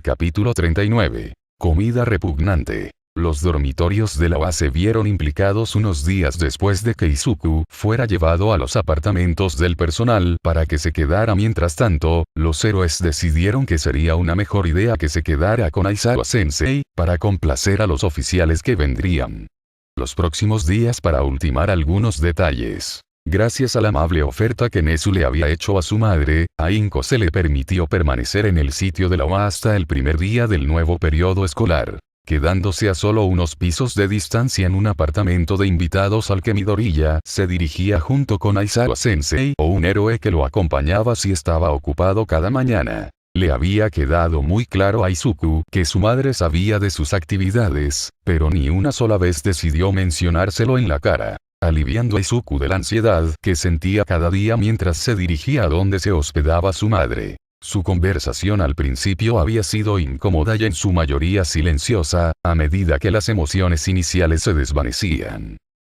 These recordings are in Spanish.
Capítulo 39. Comida repugnante. Los dormitorios de la UA se vieron implicados unos días después de que Izuku fuera llevado a los apartamentos del personal para que se quedara. Mientras tanto, los héroes decidieron que sería una mejor idea que se quedara con Aizawa-sensei, para complacer a los oficiales que vendrían los próximos días para ultimar algunos detalles. Gracias a la amable oferta que Nezu le había hecho a su madre, a Inko se le permitió permanecer en el sitio de la UA hasta el primer día del nuevo periodo escolar, quedándose a solo unos pisos de distancia en un apartamento de invitados al que Midoriya se dirigía junto con Aizawa-sensei o un héroe que lo acompañaba si estaba ocupado cada mañana. Le había quedado muy claro a Izuku que su madre sabía de sus actividades, pero ni una sola vez decidió mencionárselo en la cara, aliviando a Izuku de la ansiedad que sentía cada día mientras se dirigía a donde se hospedaba su madre. Su conversación al principio había sido incómoda y en su mayoría silenciosa, a medida que las emociones iniciales se desvanecían.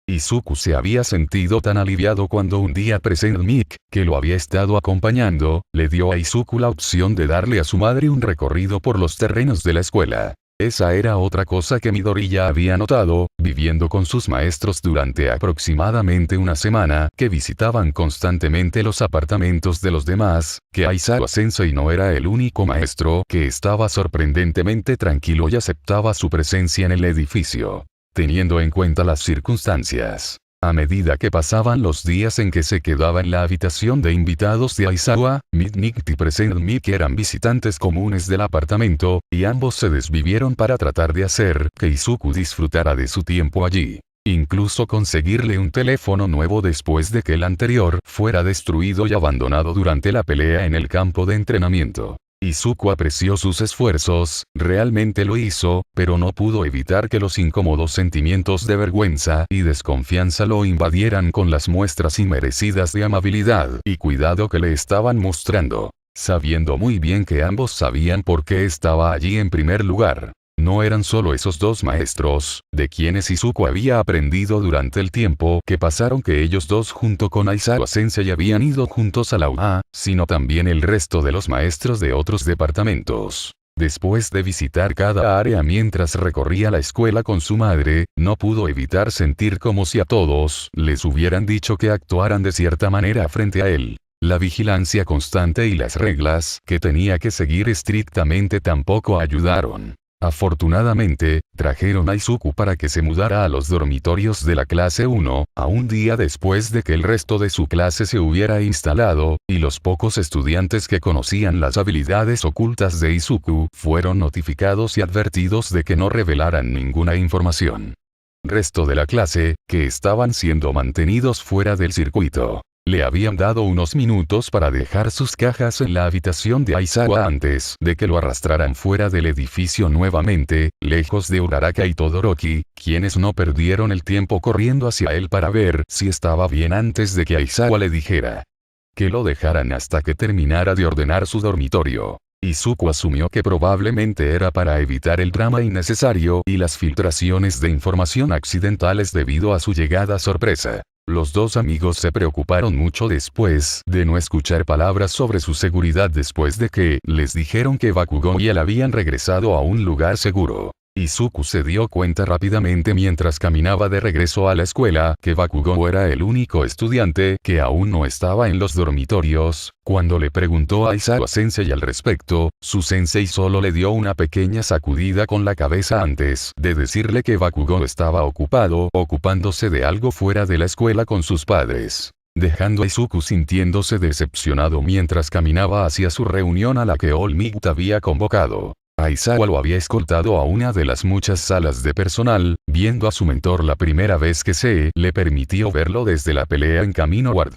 Izuku se había sentido tan aliviado cuando un día Present Mic, que lo había estado acompañando, le dio a Izuku la opción de darle a su madre un recorrido por los terrenos de la escuela. Esa era otra cosa que Midoriya había notado, viviendo con sus maestros durante aproximadamente una semana, que visitaban constantemente los apartamentos de los demás, que Aizawa-sensei no era el único maestro que estaba sorprendentemente tranquilo y aceptaba su presencia en el edificio, teniendo en cuenta las circunstancias. A medida que pasaban los días en que se quedaba en la habitación de invitados de Aizawa, Midnight y Present Mic eran visitantes comunes del apartamento, y ambos se desvivieron para tratar de hacer que Izuku disfrutara de su tiempo allí. Incluso conseguirle un teléfono nuevo después de que el anterior fuera destruido y abandonado durante la pelea en el campo de entrenamiento. Izuku apreció sus esfuerzos, realmente lo hizo, pero no pudo evitar que los incómodos sentimientos de vergüenza y desconfianza lo invadieran con las muestras inmerecidas de amabilidad y cuidado que le estaban mostrando, sabiendo muy bien que ambos sabían por qué estaba allí en primer lugar. No eran solo esos dos maestros, de quienes Izuku había aprendido durante el tiempo que pasaron que ellos dos junto con Aizawa-sensei habían ido juntos a la UA, sino también el resto de los maestros de otros departamentos. Después de visitar cada área mientras recorría la escuela con su madre, no pudo evitar sentir como si a todos les hubieran dicho que actuaran de cierta manera frente a él. La vigilancia constante y las reglas que tenía que seguir estrictamente tampoco ayudaron. Afortunadamente, trajeron a Izuku para que se mudara a los dormitorios de la clase 1, a un día después de que el resto de su clase se hubiera instalado, y los pocos estudiantes que conocían las habilidades ocultas de Izuku fueron notificados y advertidos de que no revelaran ninguna información. Resto de la clase, que estaban siendo mantenidos fuera del circuito. Le habían dado unos minutos para dejar sus cajas en la habitación de Aizawa antes de que lo arrastraran fuera del edificio nuevamente, lejos de Uraraka y Todoroki, quienes no perdieron el tiempo corriendo hacia él para ver si estaba bien antes de que Aizawa le dijera que lo dejaran hasta que terminara de ordenar su dormitorio. Izuku asumió que probablemente era para evitar el drama innecesario y las filtraciones de información accidentales debido a su llegada sorpresa. Los dos amigos se preocuparon mucho después de no escuchar palabras sobre su seguridad después de que les dijeron que Bakugo y él habían regresado a un lugar seguro. Izuku se dio cuenta rápidamente mientras caminaba de regreso a la escuela que Bakugo era el único estudiante que aún no estaba en los dormitorios. Cuando le preguntó a Aizawa-sensei al respecto, su sensei solo le dio una pequeña sacudida con la cabeza antes de decirle que Bakugo estaba ocupado ocupándose de algo fuera de la escuela con sus padres, dejando a Izuku sintiéndose decepcionado mientras caminaba hacia su reunión a la que All Might había convocado. Aizawa lo había escoltado a una de las muchas salas de personal, viendo a su mentor la primera vez que se le permitió verlo desde la pelea en Camino Ward.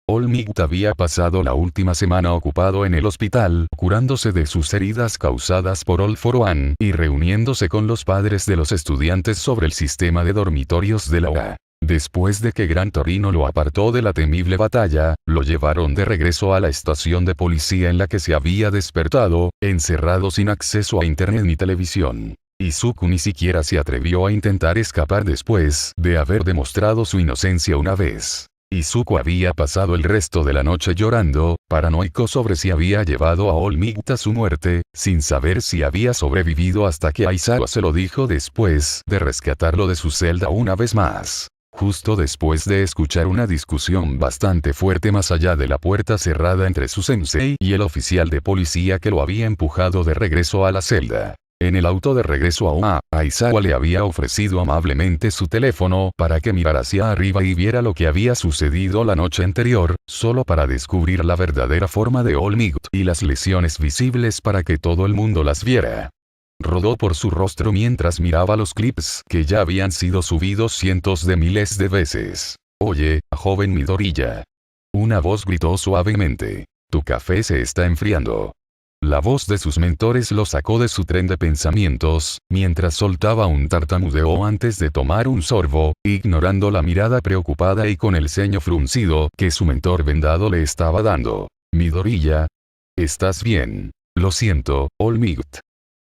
All Might había pasado la última semana ocupado en el hospital, curándose de sus heridas causadas por All for One y reuniéndose con los padres de los estudiantes sobre el sistema de dormitorios de la UA. Después de que Gran Torino lo apartó de la temible batalla, lo llevaron de regreso a la estación de policía en la que se había despertado, encerrado sin acceso a internet ni televisión. Izuku ni siquiera se atrevió a intentar escapar después de haber demostrado su inocencia una vez. Izuku había pasado el resto de la noche llorando, paranoico sobre si había llevado a All Might a su muerte, sin saber si había sobrevivido hasta que Aizawa se lo dijo después de rescatarlo de su celda una vez más. Justo después de escuchar una discusión bastante fuerte más allá de la puerta cerrada entre su sensei y el oficial de policía que lo había empujado de regreso a la celda. En el auto de regreso a Oa, Aizawa le había ofrecido amablemente su teléfono para que mirara hacia arriba y viera lo que había sucedido la noche anterior, solo para descubrir la verdadera forma de All Might y las lesiones visibles para que todo el mundo las viera. Rodó por su rostro mientras miraba los clips que ya habían sido subidos cientos de miles de veces. «Oye, joven Midoriya». Una voz gritó suavemente. «Tu café se está enfriando». La voz de sus mentores lo sacó de su tren de pensamientos, mientras soltaba un tartamudeo antes de tomar un sorbo, ignorando la mirada preocupada y con el ceño fruncido que su mentor vendado le estaba dando. «Midoriya. ¿Estás bien?» «Lo siento, All Might».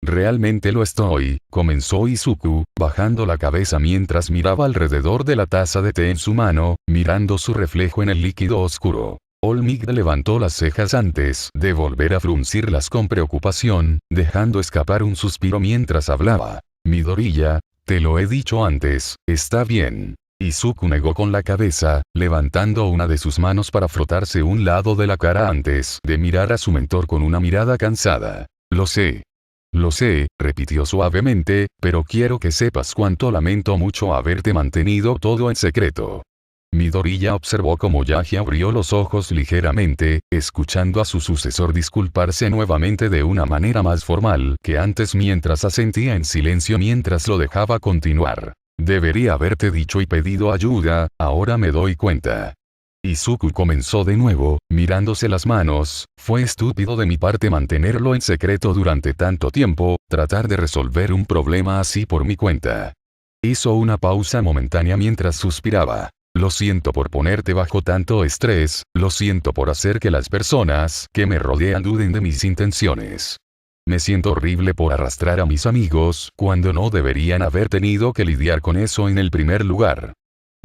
«Realmente lo estoy», comenzó Izuku, bajando la cabeza mientras miraba alrededor de la taza de té en su mano, mirando su reflejo en el líquido oscuro. All Might levantó las cejas antes de volver a fruncirlas con preocupación, dejando escapar un suspiro mientras hablaba. «Midoriya, te lo he dicho antes, está bien». Izuku negó con la cabeza, levantando una de sus manos para frotarse un lado de la cara antes de mirar a su mentor con una mirada cansada. «Lo sé. Lo sé», repitió suavemente, «pero quiero que sepas cuánto lamento mucho haberte mantenido todo en secreto». Midoriya observó cómo Yaji abrió los ojos ligeramente, escuchando a su sucesor disculparse nuevamente de una manera más formal que antes mientras asentía en silencio mientras lo dejaba continuar. «Debería haberte dicho y pedido ayuda, ahora me doy cuenta». Izuku comenzó de nuevo, mirándose las manos. «Fue estúpido de mi parte mantenerlo en secreto durante tanto tiempo, tratar de resolver un problema así por mi cuenta». Hizo una pausa momentánea mientras suspiraba. «Lo siento por ponerte bajo tanto estrés, lo siento por hacer que las personas que me rodean duden de mis intenciones. Me siento horrible por arrastrar a mis amigos cuando no deberían haber tenido que lidiar con eso en el primer lugar».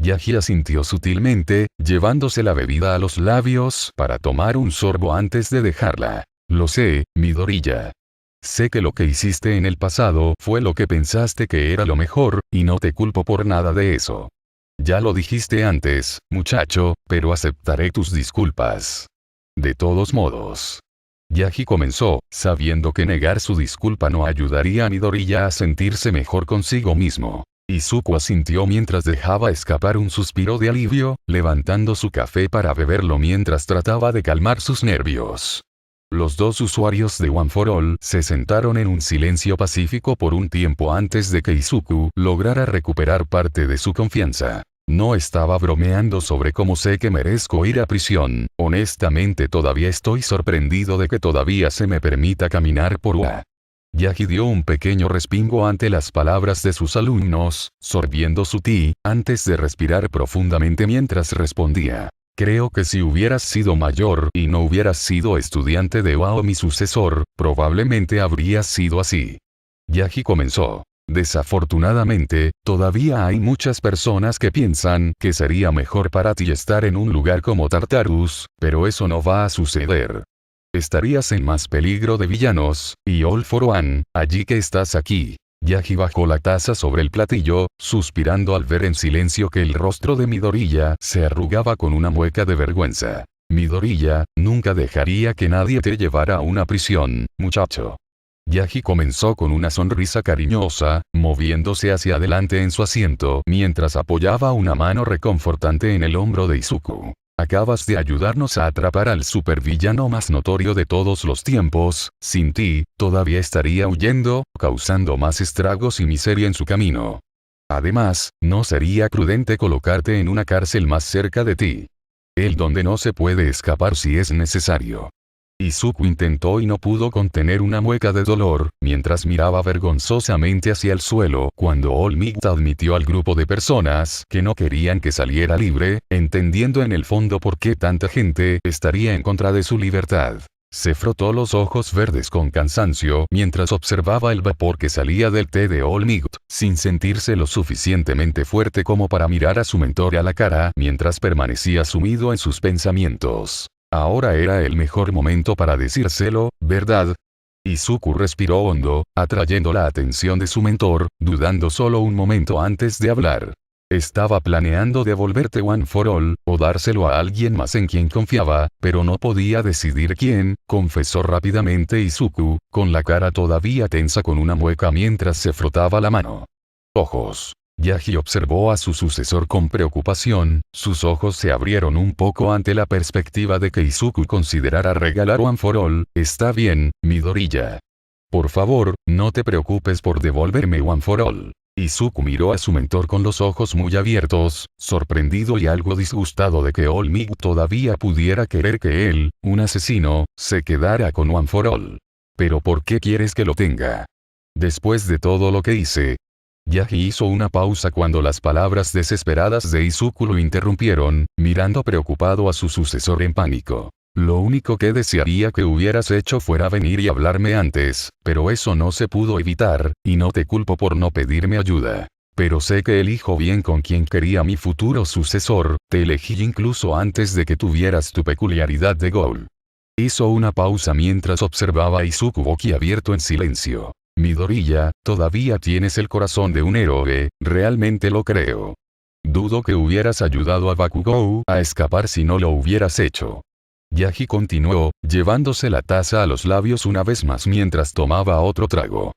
Yaji asintió sutilmente, llevándose la bebida a los labios para tomar un sorbo antes de dejarla. «Lo sé, Midoriya. Sé que lo que hiciste en el pasado fue lo que pensaste que era lo mejor, y no te culpo por nada de eso. Ya lo dijiste antes, muchacho, pero aceptaré tus disculpas. De todos modos». Yaji comenzó, sabiendo que negar su disculpa no ayudaría a Midoriya a sentirse mejor consigo mismo. Izuku asintió mientras dejaba escapar un suspiro de alivio, levantando su café para beberlo mientras trataba de calmar sus nervios. Los dos usuarios de One for All se sentaron en un silencio pacífico por un tiempo antes de que Izuku lograra recuperar parte de su confianza. «No estaba bromeando sobre cómo sé que merezco ir a prisión, honestamente todavía estoy sorprendido de que todavía se me permita caminar por UA». Yaji dio un pequeño respingo ante las palabras de sus alumnos, sorbiendo su té, antes de respirar profundamente mientras respondía. «Creo que si hubieras sido mayor y no hubieras sido estudiante de UA o mi sucesor, probablemente habrías sido así». Yaji comenzó. «Desafortunadamente, todavía hay muchas personas que piensan que sería mejor para ti estar en un lugar como Tartarus, pero eso no va a suceder. Estarías en más peligro de villanos, y All for One, allí que estás aquí». Yaji bajó la taza sobre el platillo, suspirando al ver en silencio que el rostro de Midoriya se arrugaba con una mueca de vergüenza. «Midoriya, nunca dejaría que nadie te llevara a una prisión, muchacho». Yaji comenzó con una sonrisa cariñosa, moviéndose hacia adelante en su asiento mientras apoyaba una mano reconfortante en el hombro de Izuku. «Acabas de ayudarnos a atrapar al supervillano más notorio de todos los tiempos, sin ti, todavía estaría huyendo, causando más estragos y miseria en su camino. Además, no sería prudente colocarte en una cárcel más cerca de ti. El donde no se puede escapar si es necesario». Izuku intentó y no pudo contener una mueca de dolor, mientras miraba vergonzosamente hacia el suelo cuando All Might admitió al grupo de personas que no querían que saliera libre, entendiendo en el fondo por qué tanta gente estaría en contra de su libertad. Se frotó los ojos verdes con cansancio mientras observaba el vapor que salía del té de All Might, sin sentirse lo suficientemente fuerte como para mirar a su mentor a la cara mientras permanecía sumido en sus pensamientos. Ahora era el mejor momento para decírselo, ¿verdad? Izuku respiró hondo, atrayendo la atención de su mentor, dudando solo un momento antes de hablar. Estaba planeando devolverte One for All, o dárselo a alguien más en quien confiaba, pero no podía decidir quién, confesó rápidamente Izuku, con la cara todavía tensa con una mueca mientras se frotaba la mano. Ojos. Yaji observó a su sucesor con preocupación, sus ojos se abrieron un poco ante la perspectiva de que Izuku considerara regalar One for All. Está bien, Midoriya. Por favor, no te preocupes por devolverme One for All. Izuku miró a su mentor con los ojos muy abiertos, sorprendido y algo disgustado de que All Might todavía pudiera querer que él, un asesino, se quedara con One for All. ¿Pero por qué quieres que lo tenga? Después de todo lo que hice. Yaji hizo una pausa cuando las palabras desesperadas de Izuku lo interrumpieron, mirando preocupado a su sucesor en pánico. Lo único que desearía que hubieras hecho fuera venir y hablarme antes, pero eso no se pudo evitar, y no te culpo por no pedirme ayuda. Pero sé que elijo bien con quien quería mi futuro sucesor, te elegí incluso antes de que tuvieras tu peculiaridad de Goal. Hizo una pausa mientras observaba a Izuku boquiabierto en silencio. Midoriya, todavía tienes el corazón de un héroe, realmente lo creo. Dudo que hubieras ayudado a Bakugou a escapar si no lo hubieras hecho. Yaji continuó, llevándose la taza a los labios una vez más mientras tomaba otro trago.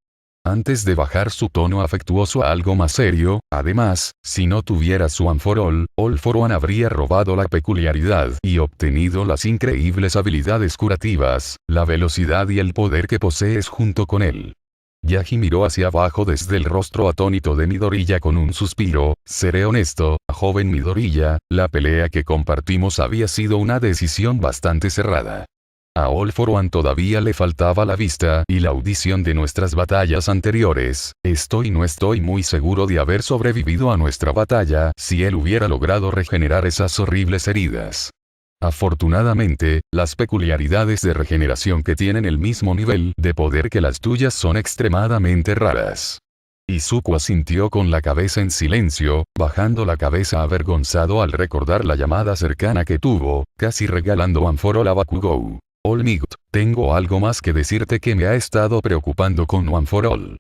Antes de bajar su tono afectuoso a algo más serio, además, si no tuvieras One for All for One habría robado la peculiaridad y obtenido las increíbles habilidades curativas, la velocidad y el poder que posees junto con él. Yaji miró hacia abajo desde el rostro atónito de Midoriya con un suspiro. Seré honesto, joven Midoriya, la pelea que compartimos había sido una decisión bastante cerrada. A All for One todavía le faltaba la vista y la audición de nuestras batallas anteriores. No estoy muy seguro de haber sobrevivido a nuestra batalla si él hubiera logrado regenerar esas horribles heridas. Afortunadamente, las peculiaridades de regeneración que tienen el mismo nivel de poder que las tuyas son extremadamente raras. Izuku asintió con la cabeza en silencio, bajando la cabeza avergonzado al recordar la llamada cercana que tuvo, casi regalando One for All a Bakugou. All Might, tengo algo más que decirte que me ha estado preocupando con One for All.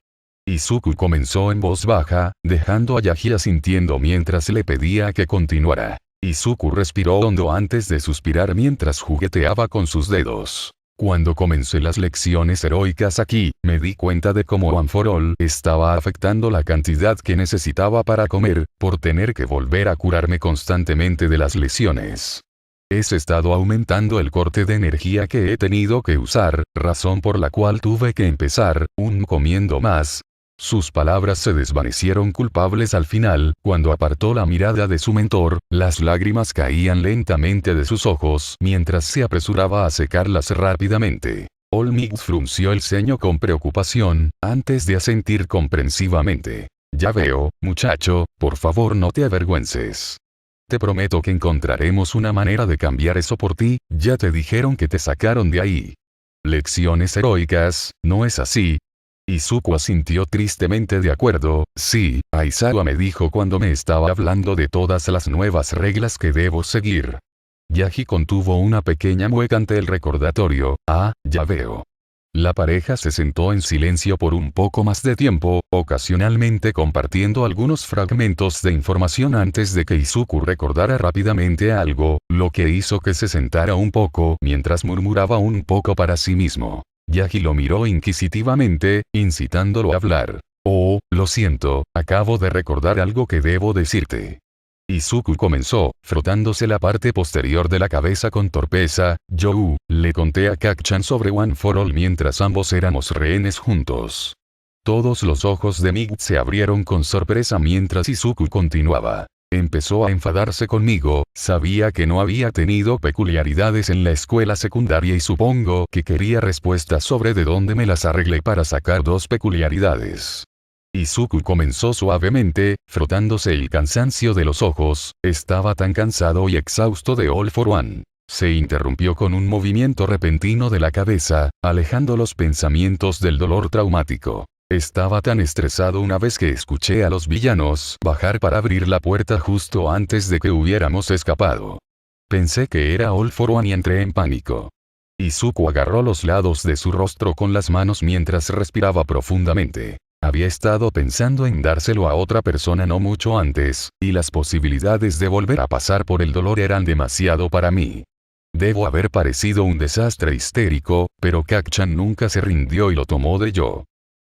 Izuku comenzó en voz baja, dejando a Yaji asintiendo mientras le pedía que continuara. Izuku respiró hondo antes de suspirar mientras jugueteaba con sus dedos. Cuando comencé las lecciones heroicas aquí, me di cuenta de cómo One for All estaba afectando la cantidad que necesitaba para comer, por tener que volver a curarme constantemente de las lesiones. He estado aumentando el corte de energía que he tenido que usar, razón por la cual tuve que empezar, comiendo más. Sus palabras se desvanecieron culpables al final, cuando apartó la mirada de su mentor, las lágrimas caían lentamente de sus ojos mientras se apresuraba a secarlas rápidamente. All Might frunció el ceño con preocupación, antes de asentir comprensivamente. Ya veo, muchacho, por favor no te avergüences. Te prometo que encontraremos una manera de cambiar eso por ti, ya te dijeron que te sacaron de ahí. Lecciones heroicas, ¿no es así? Izuku asintió tristemente de acuerdo. Sí, Aizawa me dijo cuando me estaba hablando de todas las nuevas reglas que debo seguir. Yaji contuvo una pequeña mueca ante el recordatorio. Ah, ya veo. La pareja se sentó en silencio por un poco más de tiempo, ocasionalmente compartiendo algunos fragmentos de información antes de que Izuku recordara rápidamente algo, lo que hizo que se sentara un poco mientras murmuraba un poco para sí mismo. Yaji lo miró inquisitivamente, incitándolo a hablar. Oh, lo siento, acabo de recordar algo que debo decirte. Izuku comenzó, frotándose la parte posterior de la cabeza con torpeza. Yo, le conté a Kacchan sobre One for All mientras ambos éramos rehenes juntos. Todos los ojos de Might se abrieron con sorpresa mientras Izuku continuaba. Empezó a enfadarse conmigo, sabía que no había tenido peculiaridades en la escuela secundaria y supongo que quería respuestas sobre de dónde me las arreglé para sacar 2 peculiaridades. Izuku comenzó suavemente, frotándose el cansancio de los ojos, estaba tan cansado y exhausto de All for One. se interrumpió con un movimiento repentino de la cabeza, alejando los pensamientos del dolor traumático. Estaba tan estresado una vez que escuché a los villanos bajar para abrir la puerta justo antes de que hubiéramos escapado. Pensé que era All For One y entré en pánico. Izuku agarró los lados de su rostro con las manos mientras respiraba profundamente. Había estado pensando en dárselo a otra persona no mucho antes, y las posibilidades de volver a pasar por el dolor eran demasiado para mí. Debo haber parecido un desastre histérico, pero Kacchan nunca se rindió y lo tomó de yo.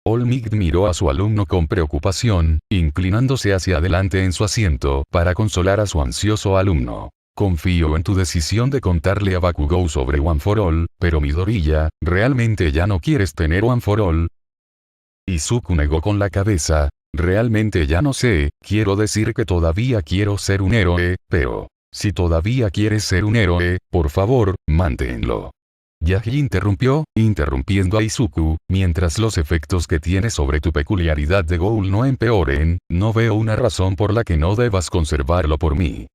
All Might miró a su alumno con preocupación, inclinándose hacia adelante en su asiento para consolar a su ansioso alumno. Confío en tu decisión de contarle a Bakugou sobre One for All, pero Midoriya, ¿realmente ya no quieres tener One for All? Izuku negó con la cabeza. Realmente ya no sé, quiero decir que todavía quiero ser un héroe, pero... si todavía quieres ser un héroe, por favor, manténlo. Yagi interrumpiendo a Izuku, mientras los efectos que tiene sobre tu peculiaridad de Goul no empeoren, no veo una razón por la que no debas conservarlo por mí.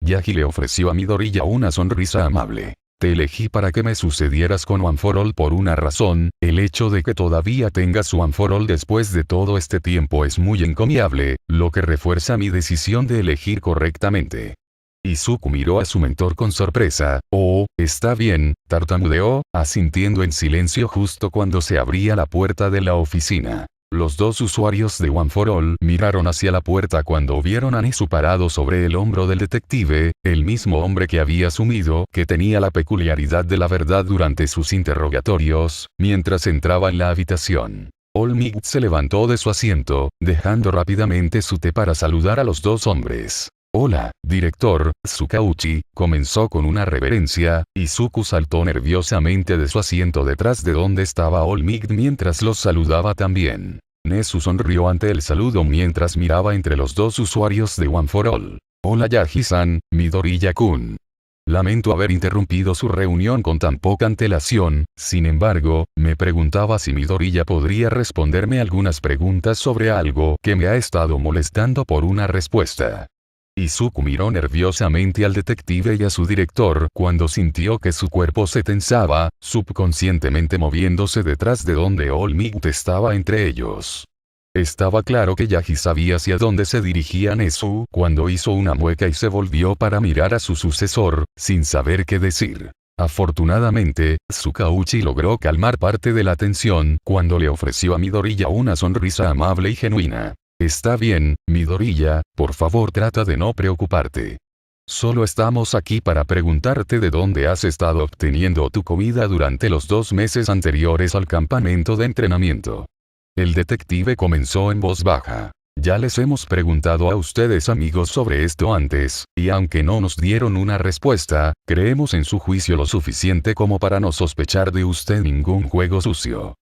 Yagi le ofreció a Midoriya una sonrisa amable. Te elegí para que me sucedieras con One for All por una razón, el hecho de que todavía tengas One for All después de todo este tiempo es muy encomiable, lo que refuerza mi decisión de elegir correctamente. Izuku miró a su mentor con sorpresa. Oh, está bien, tartamudeó, asintiendo en silencio justo cuando se abría la puerta de la oficina. Los dos usuarios de One for All miraron hacia la puerta cuando vieron a Nezu parado sobre el hombro del detective, el mismo hombre que había asumido que tenía la peculiaridad de la verdad durante sus interrogatorios, mientras entraba en la habitación. All Might se levantó de su asiento, dejando rápidamente su té para saludar a los dos hombres. Hola, director, Tsukauchi, comenzó con una reverencia. Izuku saltó nerviosamente de su asiento detrás de donde estaba All Might mientras los saludaba también. Nezu sonrió ante el saludo mientras miraba entre los dos usuarios de One for All. Hola Yagi-san, Midoriya-kun. Lamento haber interrumpido su reunión con tan poca antelación, sin embargo, me preguntaba si Midoriya podría responderme algunas preguntas sobre algo que me ha estado molestando por una respuesta. Izuku miró nerviosamente al detective y a su director cuando sintió que su cuerpo se tensaba, subconscientemente moviéndose detrás de donde All Might estaba entre ellos. Estaba claro que Yagi sabía hacia dónde se dirigía Nezu cuando hizo una mueca y se volvió para mirar a su sucesor, sin saber qué decir. Afortunadamente, Tsukauchi logró calmar parte de la tensión cuando le ofreció a Midoriya una sonrisa amable y genuina. Está bien, Midoriya, por favor trata de no preocuparte. Solo estamos aquí para preguntarte de dónde has estado obteniendo tu comida durante los 2 meses anteriores al campamento de entrenamiento. El detective comenzó en voz baja. Ya les hemos preguntado a ustedes amigos sobre esto antes, y aunque no nos dieron una respuesta, creemos en su juicio lo suficiente como para no sospechar de usted ningún juego sucio.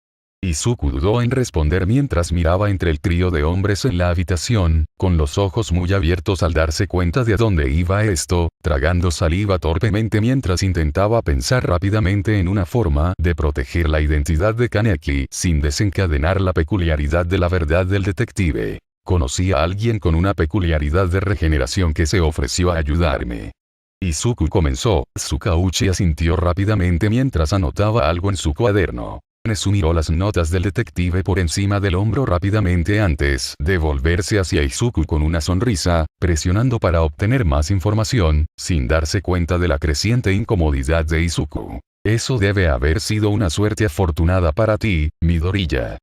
Izuku dudó en responder mientras miraba entre el trío de hombres en la habitación, con los ojos muy abiertos al darse cuenta de a dónde iba esto, tragando saliva torpemente mientras intentaba pensar rápidamente en una forma de proteger la identidad de Kaneki sin desencadenar la peculiaridad de la verdad del detective. Conocí a alguien con una peculiaridad de regeneración que se ofreció a ayudarme. Izuku comenzó. Tsukauchi asintió rápidamente mientras anotaba algo en su cuaderno. Nezu miró las notas del detective por encima del hombro rápidamente antes de volverse hacia Izuku con una sonrisa, presionando para obtener más información, sin darse cuenta de la creciente incomodidad de Izuku. Eso debe haber sido una suerte afortunada para ti, Midoriya.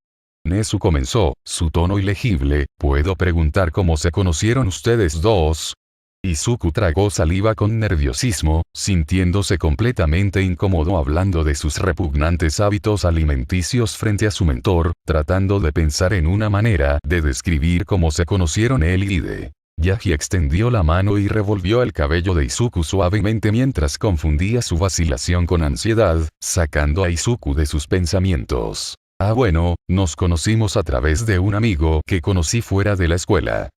Nezu comenzó, su tono ilegible. ¿Puedo preguntar cómo se conocieron ustedes dos? Izuku tragó saliva con nerviosismo, sintiéndose completamente incómodo hablando de sus repugnantes hábitos alimenticios frente a su mentor, tratando de pensar en una manera de describir cómo se conocieron él y Ide. Yagi extendió la mano y revolvió el cabello de Izuku suavemente mientras confundía su vacilación con ansiedad, sacando a Izuku de sus pensamientos. Ah bueno, nos conocimos a través de un amigo que conocí fuera de la escuela.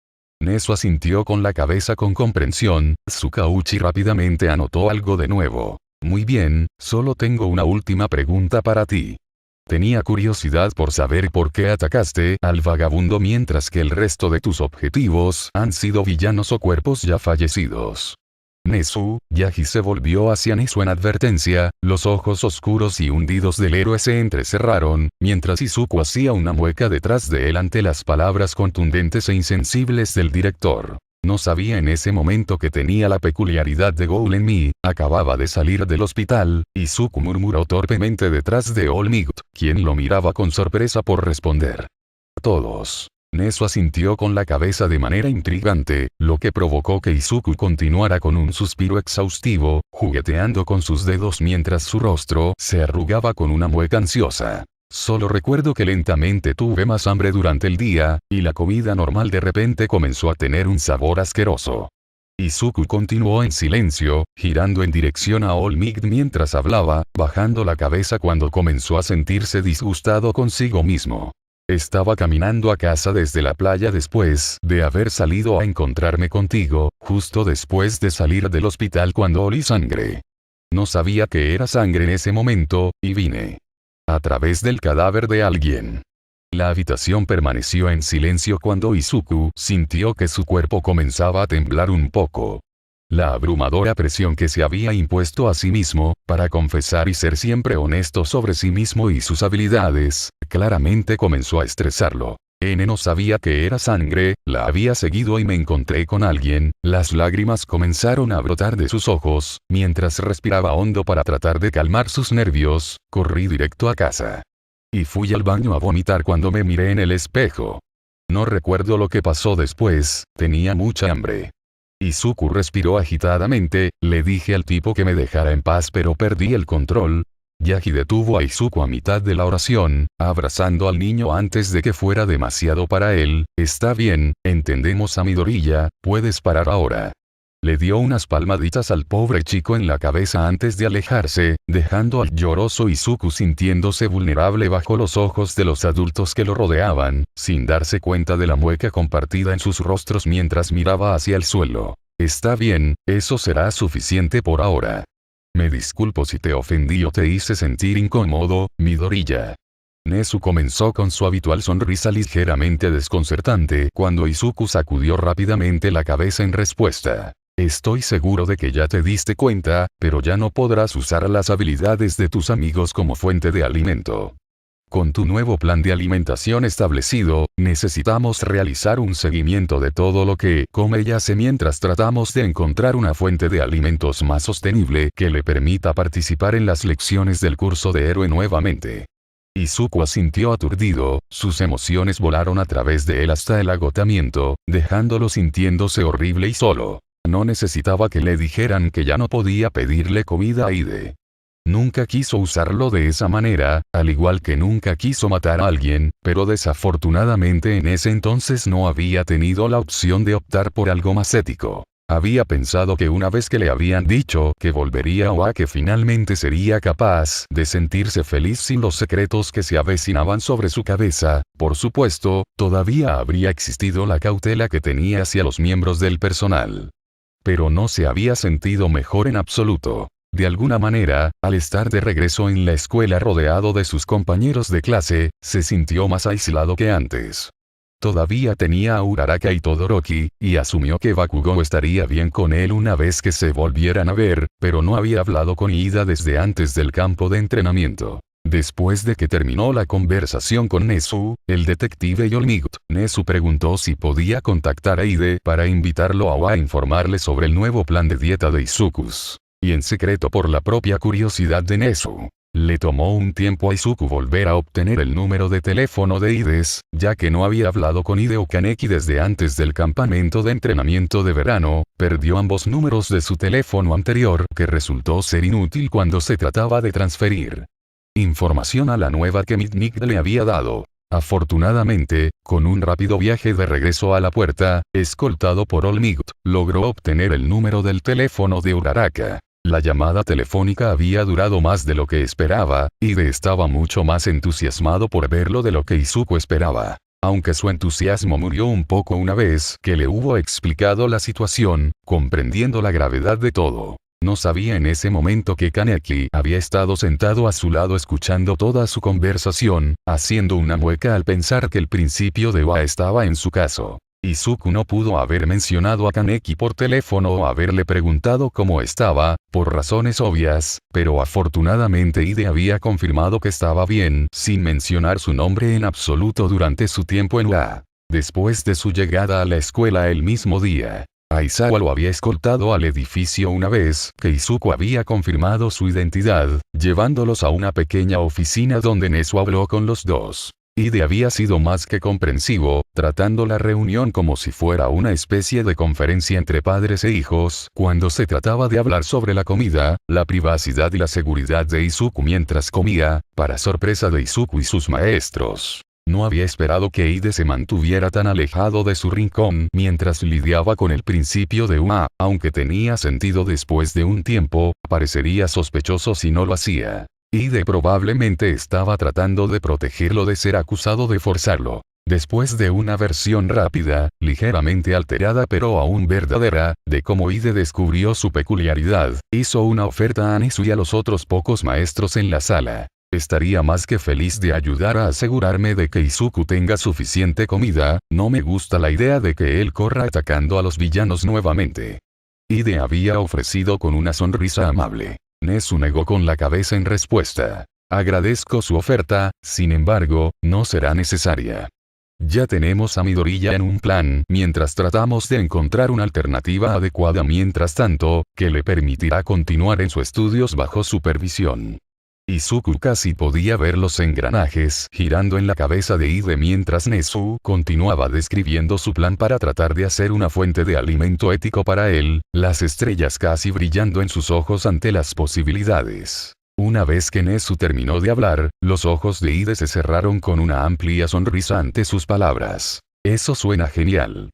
Nezu asintió con la cabeza con comprensión. Tsukauchi rápidamente anotó algo de nuevo. Muy bien, solo tengo una última pregunta para ti. Tenía curiosidad por saber por qué atacaste al vagabundo mientras que el resto de tus objetivos han sido villanos o cuerpos ya fallecidos. Nezu, Yaji se volvió hacia Nezu en advertencia, los ojos oscuros y hundidos del héroe se entrecerraron, mientras Izuku hacía una mueca detrás de él ante las palabras contundentes e insensibles del director. No sabía en ese momento que tenía la peculiaridad de Golden Mi, acababa de salir del hospital, Izuku murmuró torpemente detrás de All Might, quien lo miraba con sorpresa por responder. Todos. Nezu asintió con la cabeza de manera intrigante, lo que provocó que Izuku continuara con un suspiro exhaustivo, jugueteando con sus dedos mientras su rostro se arrugaba con una mueca ansiosa. Solo recuerdo que lentamente tuve más hambre durante el día, y la comida normal de repente comenzó a tener un sabor asqueroso. Izuku continuó en silencio, girando en dirección a All Might mientras hablaba, bajando la cabeza cuando comenzó a sentirse disgustado consigo mismo. Estaba caminando a casa desde la playa después de haber salido a encontrarme contigo, justo después de salir del hospital cuando olí sangre. No sabía que era sangre en ese momento, y vine a través del cadáver de alguien. La habitación permaneció en silencio cuando Izuku sintió que su cuerpo comenzaba a temblar un poco. La abrumadora presión que se había impuesto a sí mismo, para confesar y ser siempre honesto sobre sí mismo y sus habilidades, claramente comenzó a estresarlo. No sabía que era sangre, la había seguido y me encontré con alguien, las lágrimas comenzaron a brotar de sus ojos, mientras respiraba hondo para tratar de calmar sus nervios, corrí directo a casa. Y fui al baño a vomitar cuando me miré en el espejo. No recuerdo lo que pasó después, tenía mucha hambre. Izuku respiró agitadamente, le dije al tipo que me dejara en paz pero perdí el control. Yaji detuvo a Izuku a mitad de la oración, abrazando al niño antes de que fuera demasiado para él. Está bien, entendemos a Midoriya, puedes parar ahora. Le dio unas palmaditas al pobre chico en la cabeza antes de alejarse, dejando al lloroso Izuku sintiéndose vulnerable bajo los ojos de los adultos que lo rodeaban, sin darse cuenta de la mueca compartida en sus rostros mientras miraba hacia el suelo. Está bien, eso será suficiente por ahora. Me disculpo si te ofendí o te hice sentir incómodo, Midoriya. Nezu comenzó con su habitual sonrisa ligeramente desconcertante cuando Izuku sacudió rápidamente la cabeza en respuesta. Estoy seguro de que ya te diste cuenta, pero ya no podrás usar las habilidades de tus amigos como fuente de alimento. Con tu nuevo plan de alimentación establecido, necesitamos realizar un seguimiento de todo lo que come y hace mientras tratamos de encontrar una fuente de alimentos más sostenible que le permita participar en las lecciones del curso de héroe nuevamente. Izuku asintió aturdido, sus emociones volaron a través de él hasta el agotamiento, dejándolo sintiéndose horrible y solo. No necesitaba que le dijeran que ya no podía pedirle comida a Ide. Nunca quiso usarlo de esa manera, al igual que nunca quiso matar a alguien, pero desafortunadamente en ese entonces no había tenido la opción de optar por algo más ético. Había pensado que una vez que le habían dicho que volvería o a que finalmente sería capaz de sentirse feliz sin los secretos que se avecinaban sobre su cabeza, por supuesto, todavía habría existido la cautela que tenía hacia los miembros del personal. Pero no se había sentido mejor en absoluto. De alguna manera, al estar de regreso en la escuela rodeado de sus compañeros de clase, se sintió más aislado que antes. Todavía tenía a Uraraka y Todoroki, y asumió que Bakugou estaría bien con él una vez que se volvieran a ver, pero no había hablado con Ida desde antes del campo de entrenamiento. Después de que terminó la conversación con Nezu, el detective y All Might, Nezu preguntó si podía contactar a Ide para invitarlo a informarle sobre el nuevo plan de dieta de Izuku. Y en secreto por la propia curiosidad de Nezu. Le tomó un tiempo a Izuku volver a obtener el número de teléfono de Ides, ya que no había hablado con Hideo Kaneki desde antes del campamento de entrenamiento de verano, perdió ambos números de su teléfono anterior que resultó ser inútil cuando se trataba de transferir información a la nueva que Mitnick le había dado. Afortunadamente, con un rápido viaje de regreso a la puerta, escoltado por All Might, logró obtener el número del teléfono de Uraraka. La llamada telefónica había durado más de lo que esperaba, y estaba mucho más entusiasmado por verlo de lo que Izuku esperaba. Aunque su entusiasmo murió un poco una vez que le hubo explicado la situación, comprendiendo la gravedad de todo. No sabía en ese momento que Kaneki había estado sentado a su lado escuchando toda su conversación, haciendo una mueca al pensar que el principio de Wa estaba en su caso. Izuku no pudo haber mencionado a Kaneki por teléfono o haberle preguntado cómo estaba, por razones obvias, pero afortunadamente Ide había confirmado que estaba bien, sin mencionar su nombre en absoluto durante su tiempo en la. Después de su llegada a la escuela el mismo día, Aizawa lo había escoltado al edificio una vez que Izuku había confirmado su identidad, llevándolos a una pequeña oficina donde Nezu habló con los dos. Ide había sido más que comprensivo, tratando la reunión como si fuera una especie de conferencia entre padres e hijos, cuando se trataba de hablar sobre la comida, la privacidad y la seguridad de Izuku mientras comía, para sorpresa de Izuku y sus maestros. No había esperado que Ide se mantuviera tan alejado de su rincón mientras lidiaba con el principio de Uma, aunque tenía sentido después de un tiempo, parecería sospechoso si no lo hacía. Ide probablemente estaba tratando de protegerlo de ser acusado de forzarlo. Después de una versión rápida, ligeramente alterada pero aún verdadera, de cómo Ide descubrió su peculiaridad, hizo una oferta a Nezu y a los otros pocos maestros en la sala. Estaría más que feliz de ayudar a asegurarme de que Izuku tenga suficiente comida, no me gusta la idea de que él corra atacando a los villanos nuevamente. Ide había ofrecido con una sonrisa amable. Nezu negó con la cabeza en respuesta. Agradezco su oferta, sin embargo, no será necesaria. Ya tenemos a Midoriya en un plan, mientras tratamos de encontrar una alternativa adecuada mientras tanto, que le permitirá continuar en sus estudios bajo supervisión. Izuku casi podía ver los engranajes girando en la cabeza de Ide mientras Nezu continuaba describiendo su plan para tratar de hacer una fuente de alimento ético para él, las estrellas casi brillando en sus ojos ante las posibilidades. Una vez que Nezu terminó de hablar, los ojos de Ide se cerraron con una amplia sonrisa ante sus palabras. Eso suena genial.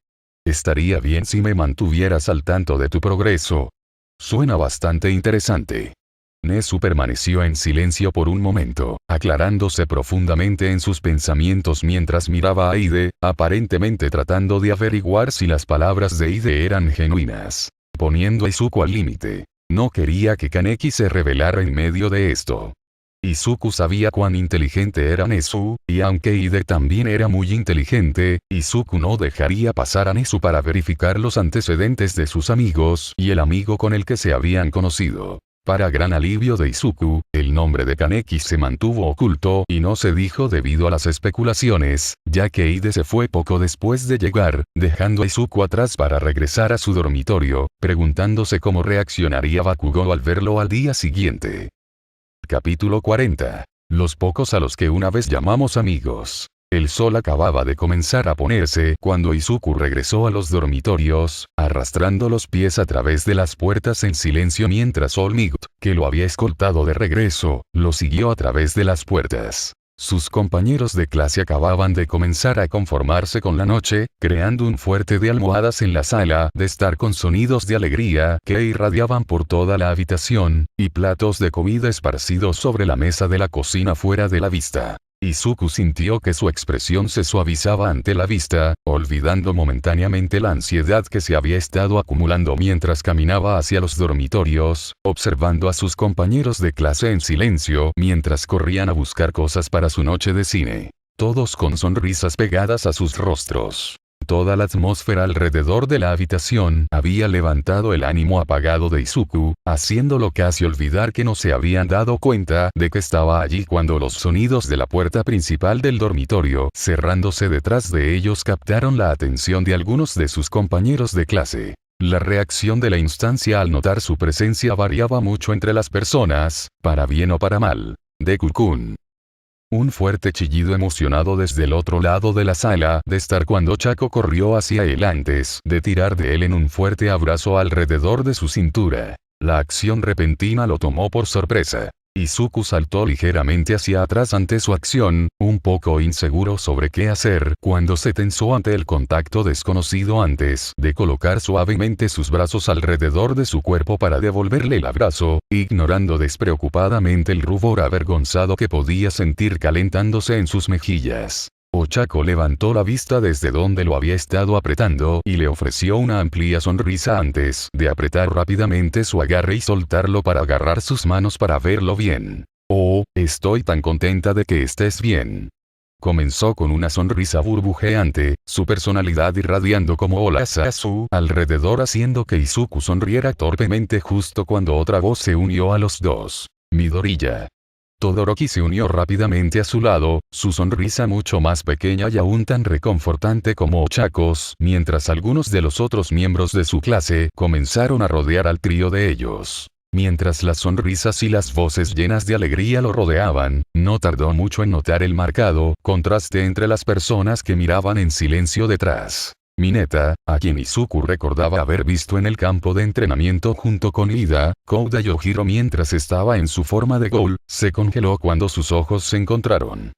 Estaría bien si me mantuvieras al tanto de tu progreso. Suena bastante interesante. Nezu permaneció en silencio por un momento, aclarándose profundamente en sus pensamientos mientras miraba a Ide, aparentemente tratando de averiguar si las palabras de Ide eran genuinas. Poniendo a Izuku al límite. No quería que Kaneki se revelara en medio de esto. Izuku sabía cuán inteligente era Nezu, y aunque Ide también era muy inteligente, Izuku no dejaría pasar a Nezu para verificar los antecedentes de sus amigos y el amigo con el que se habían conocido. Para gran alivio de Izuku, el nombre de Kaneki se mantuvo oculto y no se dijo debido a las especulaciones, ya que Ide se fue poco después de llegar, dejando a Izuku atrás para regresar a su dormitorio, preguntándose cómo reaccionaría Bakugou al verlo al día siguiente. Capítulo 40. Los pocos a los que una vez llamamos amigos. El sol acababa de comenzar a ponerse cuando Izuku regresó a los dormitorios, arrastrando los pies a través de las puertas en silencio mientras Olmigot, que lo había escoltado de regreso, lo siguió a través de las puertas. Sus compañeros de clase acababan de comenzar a conformarse con la noche, creando un fuerte de almohadas en la sala de estar con sonidos de alegría que irradiaban por toda la habitación, y platos de comida esparcidos sobre la mesa de la cocina fuera de la vista. Izuku sintió que su expresión se suavizaba ante la vista, olvidando momentáneamente la ansiedad que se había estado acumulando mientras caminaba hacia los dormitorios, observando a sus compañeros de clase en silencio mientras corrían a buscar cosas para su noche de cine. Todos con sonrisas pegadas a sus rostros. Toda la atmósfera alrededor de la habitación había levantado el ánimo apagado de Izuku, haciéndolo casi olvidar que no se habían dado cuenta de que estaba allí cuando los sonidos de la puerta principal del dormitorio, cerrándose detrás de ellos, captaron la atención de algunos de sus compañeros de clase. La reacción de la instancia al notar su presencia variaba mucho entre las personas, para bien o para mal. Deku-kun. Un fuerte chillido emocionado desde el otro lado de la sala de estar cuando Chaco corrió hacia él antes de tirar de él en un fuerte abrazo alrededor de su cintura. La acción repentina lo tomó por sorpresa. Izuku saltó ligeramente hacia atrás ante su acción, un poco inseguro sobre qué hacer cuando se tensó ante el contacto desconocido antes de colocar suavemente sus brazos alrededor de su cuerpo para devolverle el abrazo, ignorando despreocupadamente el rubor avergonzado que podía sentir calentándose en sus mejillas. Ochako levantó la vista desde donde lo había estado apretando y le ofreció una amplia sonrisa antes de apretar rápidamente su agarre y soltarlo para agarrar sus manos para verlo bien. Oh, estoy tan contenta de que estés bien. Comenzó con una sonrisa burbujeante, su personalidad irradiando como olas a su alrededor, haciendo que Izuku sonriera torpemente justo cuando otra voz se unió a los dos. Midoriya. Todoroki se unió rápidamente a su lado, su sonrisa mucho más pequeña y aún tan reconfortante como Ochakos, mientras algunos de los otros miembros de su clase comenzaron a rodear al trío de ellos. Mientras las sonrisas y las voces llenas de alegría lo rodeaban, no tardó mucho en notar el marcado contraste entre las personas que miraban en silencio detrás. Mineta, a quien Izuku recordaba haber visto en el campo de entrenamiento junto con Ida, Kouda y Ojiro mientras estaba en su forma de ghoul, se congeló cuando sus ojos se encontraron.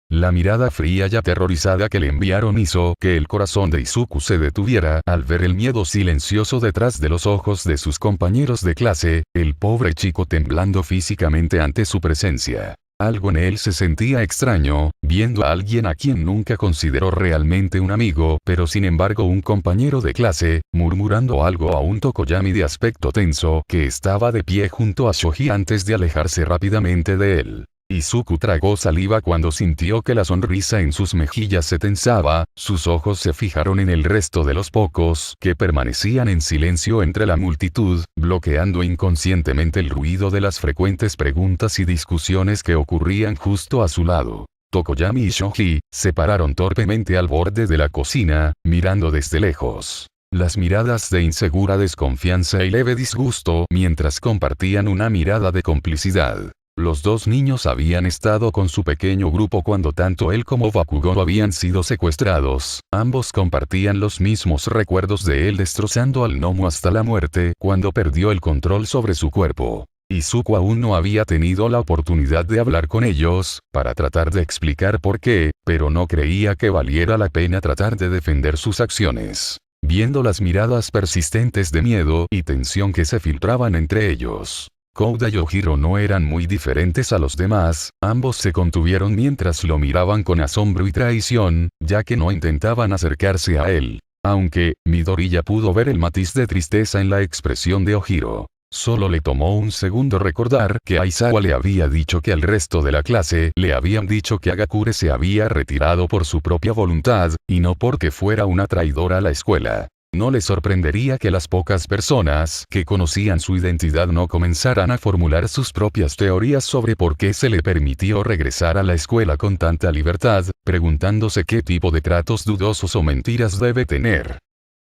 La mirada fría y aterrorizada que le enviaron hizo que el corazón de Izuku se detuviera al ver el miedo silencioso detrás de los ojos de sus compañeros de clase, el pobre chico temblando físicamente ante su presencia. Algo en él se sentía extraño, viendo a alguien a quien nunca consideró realmente un amigo, pero sin embargo un compañero de clase, murmurando algo a un Tokoyami de aspecto tenso que estaba de pie junto a Shoji antes de alejarse rápidamente de él. Izuku tragó saliva cuando sintió que la sonrisa en sus mejillas se tensaba, sus ojos se fijaron en el resto de los pocos que permanecían en silencio entre la multitud, bloqueando inconscientemente el ruido de las frecuentes preguntas y discusiones que ocurrían justo a su lado. Tokoyami y Shoji se pararon torpemente al borde de la cocina, mirando desde lejos. Las miradas de insegura desconfianza y leve disgusto mientras compartían una mirada de complicidad. Los dos niños habían estado con su pequeño grupo cuando tanto él como Bakugo habían sido secuestrados, ambos compartían los mismos recuerdos de él destrozando al gnomo hasta la muerte cuando perdió el control sobre su cuerpo. Izuku aún no había tenido la oportunidad de hablar con ellos, para tratar de explicar por qué, pero no creía que valiera la pena tratar de defender sus acciones. Viendo las miradas persistentes de miedo y tensión que se filtraban entre ellos. Kouda y Ojiro no eran muy diferentes a los demás, ambos se contuvieron mientras lo miraban con asombro y traición, ya que no intentaban acercarse a él. Aunque, Midoriya pudo ver el matiz de tristeza en la expresión de Ojiro. Solo le tomó un segundo recordar que Aizawa le había dicho que al resto de la clase le habían dicho que Agakure se había retirado por su propia voluntad, y no porque fuera una traidora a la escuela. No le sorprendería que las pocas personas que conocían su identidad no comenzaran a formular sus propias teorías sobre por qué se le permitió regresar a la escuela con tanta libertad, preguntándose qué tipo de tratos dudosos o mentiras debe tener.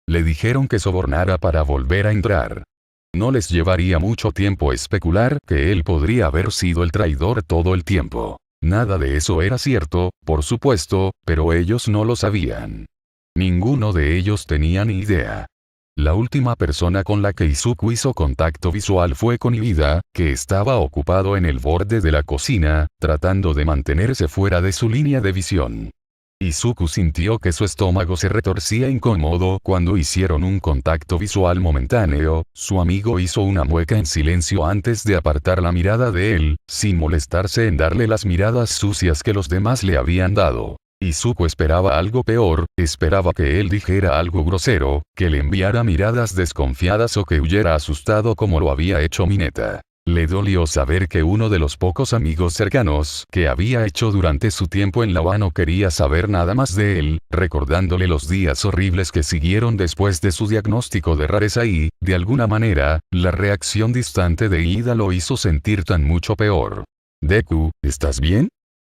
Le dijeron que sobornara para volver a entrar. No les llevaría mucho tiempo especular que él podría haber sido el traidor todo el tiempo. Nada de eso era cierto, por supuesto, pero ellos no lo sabían. Ninguno de ellos tenía ni idea. La última persona con la que Izuku hizo contacto visual fue con Ida, que estaba ocupado en el borde de la cocina, tratando de mantenerse fuera de su línea de visión. Izuku sintió que su estómago se retorcía incómodo cuando hicieron un contacto visual momentáneo, su amigo hizo una mueca en silencio antes de apartar la mirada de él, sin molestarse en darle las miradas sucias que los demás le habían dado. Izuku esperaba algo peor, esperaba que él dijera algo grosero, que le enviara miradas desconfiadas o que huyera asustado como lo había hecho Mineta. Le dolió saber que uno de los pocos amigos cercanos que había hecho durante su tiempo en la UA no quería saber nada más de él, recordándole los días horribles que siguieron después de su diagnóstico de rareza y, de alguna manera, la reacción distante de Ida lo hizo sentir tan mucho peor. Deku, ¿estás bien?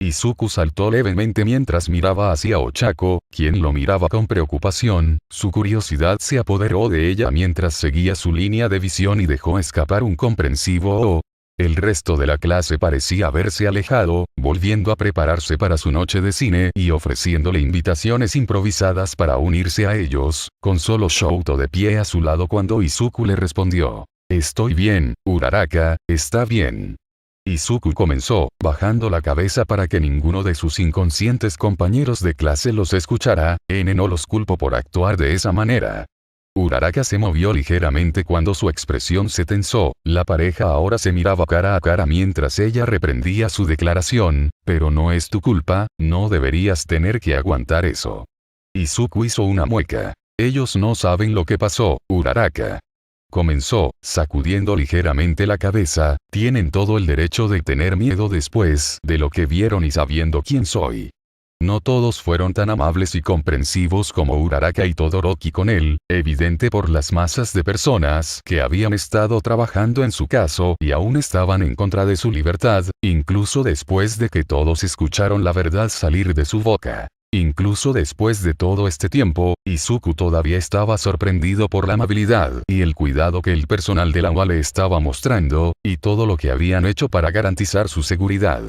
Izuku saltó levemente mientras miraba hacia Ochako, quien lo miraba con preocupación, su curiosidad se apoderó de ella mientras seguía su línea de visión y dejó escapar un comprensivo "oh". El resto de la clase parecía haberse alejado, volviendo a prepararse para su noche de cine y ofreciéndole invitaciones improvisadas para unirse a ellos, con solo Shouto de pie a su lado cuando Izuku le respondió: "Estoy bien, Uraraka, está bien". Izuku comenzó, bajando la cabeza para que ninguno de sus inconscientes compañeros de clase los escuchara, no los culpo por actuar de esa manera. Uraraka se movió ligeramente cuando su expresión se tensó, la pareja ahora se miraba cara a cara mientras ella reprendía su declaración, pero no es tu culpa, no deberías tener que aguantar eso. Izuku hizo una mueca. Ellos no saben lo que pasó, Uraraka. Comenzó, sacudiendo ligeramente la cabeza, tienen todo el derecho de tener miedo después de lo que vieron y sabiendo quién soy. No todos fueron tan amables y comprensivos como Uraraka y Todoroki con él, evidente por las masas de personas que habían estado trabajando en su caso y aún estaban en contra de su libertad, incluso después de que todos escucharon la verdad salir de su boca. Incluso después de todo este tiempo, Izuku todavía estaba sorprendido por la amabilidad y el cuidado que el personal de la UA le estaba mostrando, y todo lo que habían hecho para garantizar su seguridad.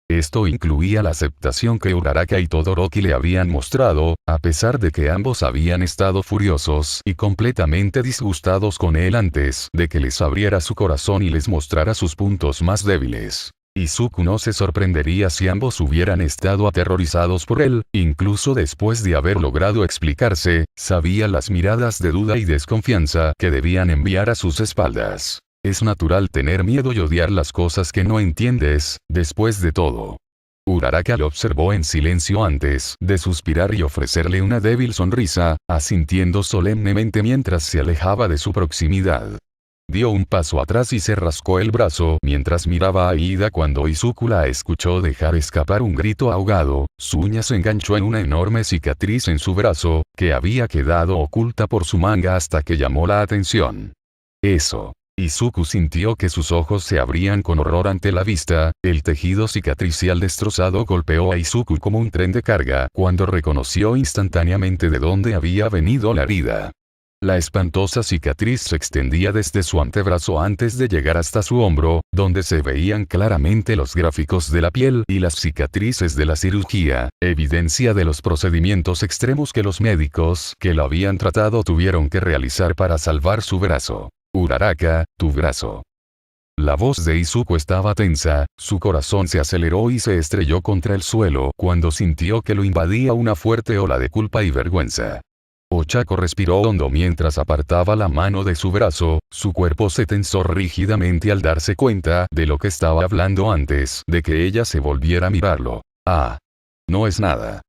Esto incluía la aceptación que Uraraka y Todoroki le habían mostrado, a pesar de que ambos habían estado furiosos y completamente disgustados con él antes de que les abriera su corazón y les mostrara sus puntos más débiles. Izuku no se sorprendería si ambos hubieran estado aterrorizados por él, incluso después de haber logrado explicarse, sabía las miradas de duda y desconfianza que debían enviar a sus espaldas. Es natural tener miedo y odiar las cosas que no entiendes, después de todo. Uraraka lo observó en silencio antes de suspirar y ofrecerle una débil sonrisa, asintiendo solemnemente mientras se alejaba de su proximidad. Dio un paso atrás y se rascó el brazo mientras miraba a Ida cuando Izuku la escuchó dejar escapar un grito ahogado, su uña se enganchó en una enorme cicatriz en su brazo, que había quedado oculta por su manga hasta que llamó la atención. Eso. Izuku sintió que sus ojos se abrían con horror ante la vista, el tejido cicatricial destrozado golpeó a Izuku como un tren de carga cuando reconoció instantáneamente de dónde había venido la herida. La espantosa cicatriz se extendía desde su antebrazo antes de llegar hasta su hombro, donde se veían claramente los gráficos de la piel y las cicatrices de la cirugía, evidencia de los procedimientos extremos que los médicos que lo habían tratado tuvieron que realizar para salvar su brazo. Uraraka, tu brazo. La voz de Izuku estaba tensa, su corazón se aceleró y se estrelló contra el suelo cuando sintió que lo invadía una fuerte ola de culpa y vergüenza. Ochako respiró hondo mientras apartaba la mano de su brazo, su cuerpo se tensó rígidamente al darse cuenta de lo que estaba hablando antes de que ella se volviera a mirarlo. Ah. No es nada.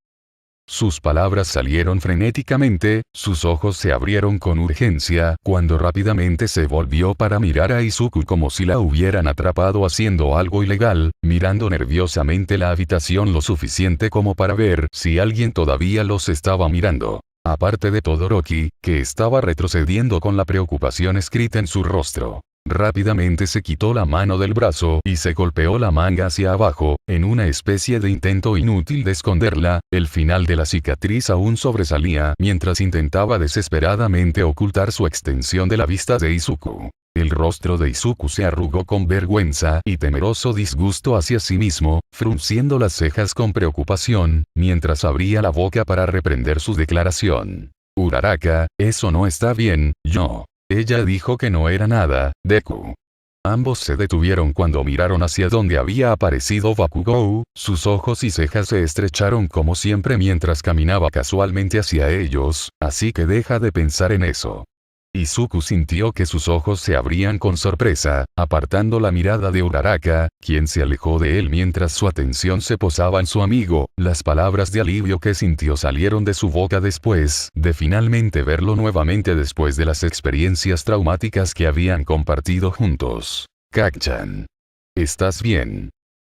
Sus palabras salieron frenéticamente, sus ojos se abrieron con urgencia, cuando rápidamente se volvió para mirar a Izuku como si la hubieran atrapado haciendo algo ilegal, mirando nerviosamente la habitación lo suficiente como para ver si alguien todavía los estaba mirando. Aparte de Todoroki, que estaba retrocediendo con la preocupación escrita en su rostro. Rápidamente se quitó la mano del brazo y se golpeó la manga hacia abajo, en una especie de intento inútil de esconderla, el final de la cicatriz aún sobresalía mientras intentaba desesperadamente ocultar su extensión de la vista de Izuku. El rostro de Izuku se arrugó con vergüenza y temeroso disgusto hacia sí mismo, frunciendo las cejas con preocupación, mientras abría la boca para reprender su declaración. Uraraka, eso no está bien, yo. Ella dijo que no era nada, Deku. Ambos se detuvieron cuando miraron hacia donde había aparecido Bakugou, sus ojos y cejas se estrecharon como siempre mientras caminaba casualmente hacia ellos, así que deja de pensar en eso. Izuku sintió que sus ojos se abrían con sorpresa, apartando la mirada de Uraraka, quien se alejó de él mientras su atención se posaba en su amigo. Las palabras de alivio que sintió salieron de su boca después de finalmente verlo nuevamente después de las experiencias traumáticas que habían compartido juntos. Kacchan. ¿Estás bien?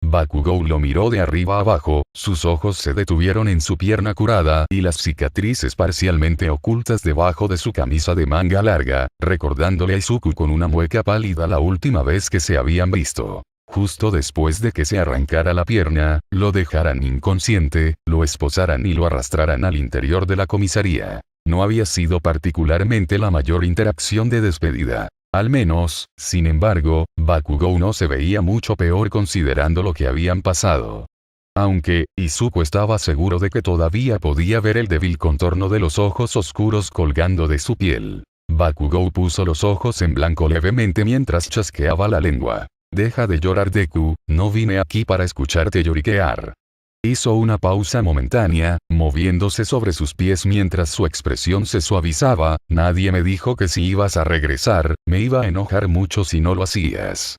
Bakugou lo miró de arriba abajo, sus ojos se detuvieron en su pierna curada y las cicatrices parcialmente ocultas debajo de su camisa de manga larga, recordándole a Izuku con una mueca pálida la última vez que se habían visto. Justo después de que se arrancara la pierna, lo dejaran inconsciente, lo esposaran y lo arrastraran al interior de la comisaría. No había sido particularmente la mayor interacción de despedida. Al menos, sin embargo, Bakugou no se veía mucho peor considerando lo que habían pasado. Aunque, Izuku estaba seguro de que todavía podía ver el débil contorno de los ojos oscuros colgando de su piel. Bakugou puso los ojos en blanco levemente mientras chasqueaba la lengua. Deja de llorar, Deku, no vine aquí para escucharte lloriquear. Hizo una pausa momentánea, moviéndose sobre sus pies mientras su expresión se suavizaba. Nadie me dijo que si ibas a regresar, me iba a enojar mucho si no lo hacías.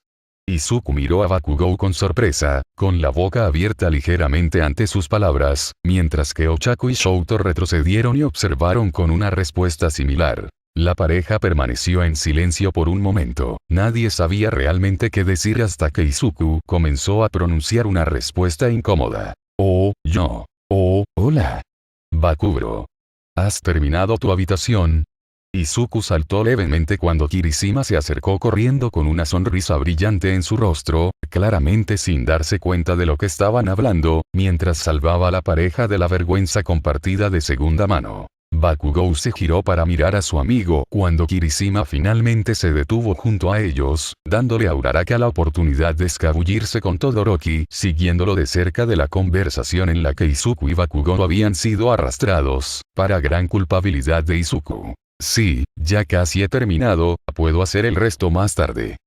Izuku miró a Bakugou con sorpresa, con la boca abierta ligeramente ante sus palabras, mientras que Ochako y Shouto retrocedieron y observaron con una respuesta similar. La pareja permaneció en silencio por un momento. Nadie sabía realmente qué decir hasta que Izuku comenzó a pronunciar una respuesta incómoda. Oh, yo. Oh, hola. Bakugou. ¿Has terminado tu habitación? Izuku saltó levemente cuando Kirishima se acercó corriendo con una sonrisa brillante en su rostro, claramente sin darse cuenta de lo que estaban hablando, mientras salvaba a la pareja de la vergüenza compartida de segunda mano. Bakugou se giró para mirar a su amigo cuando Kirishima finalmente se detuvo junto a ellos, dándole a Uraraka la oportunidad de escabullirse con Todoroki, siguiéndolo de cerca de la conversación en la que Izuku y Bakugou habían sido arrastrados, para gran culpabilidad de Izuku. Sí, ya casi he terminado, puedo hacer el resto más tarde.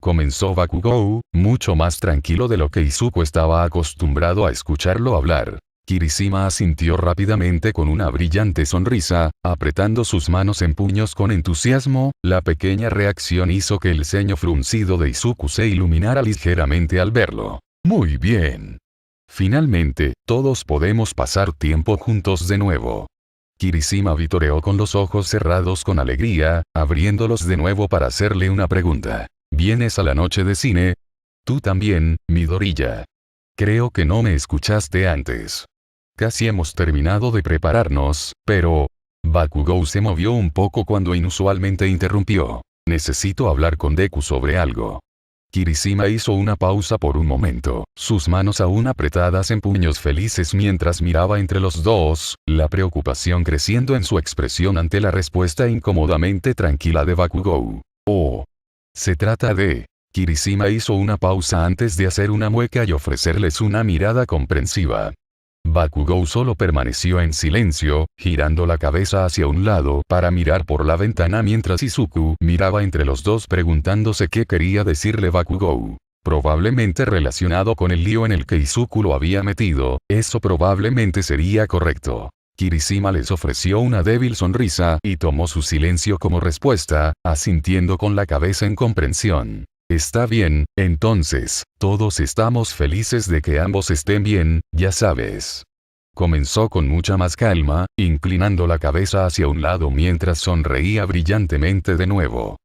Comenzó Bakugou, mucho más tranquilo de lo que Izuku estaba acostumbrado a escucharlo hablar. Kirishima asintió rápidamente con una brillante sonrisa, apretando sus manos en puños con entusiasmo. La pequeña reacción hizo que el ceño fruncido de Izuku se iluminara ligeramente al verlo. Muy bien. Finalmente, todos podemos pasar tiempo juntos de nuevo. Kirishima vitoreó con los ojos cerrados con alegría, abriéndolos de nuevo para hacerle una pregunta. ¿Vienes a la noche de cine? Tú también, Midoriya. Creo que no me escuchaste antes. Casi hemos terminado de prepararnos, pero... Bakugou se movió un poco cuando inusualmente interrumpió. Necesito hablar con Deku sobre algo. Kirishima hizo una pausa por un momento, sus manos aún apretadas en puños felices mientras miraba entre los dos, la preocupación creciendo en su expresión ante la respuesta incómodamente tranquila de Bakugou. Oh. Se trata de... Kirishima hizo una pausa antes de hacer una mueca y ofrecerles una mirada comprensiva. Bakugou solo permaneció en silencio, girando la cabeza hacia un lado para mirar por la ventana mientras Izuku miraba entre los dos preguntándose qué quería decirle Bakugou. Probablemente relacionado con el lío en el que Izuku lo había metido, eso probablemente sería correcto. Kirishima les ofreció una débil sonrisa y tomó su silencio como respuesta, asintiendo con la cabeza en comprensión. Está bien, entonces, todos estamos felices de que ambos estén bien, ya sabes. Comenzó con mucha más calma, inclinando la cabeza hacia un lado mientras sonreía brillantemente de nuevo.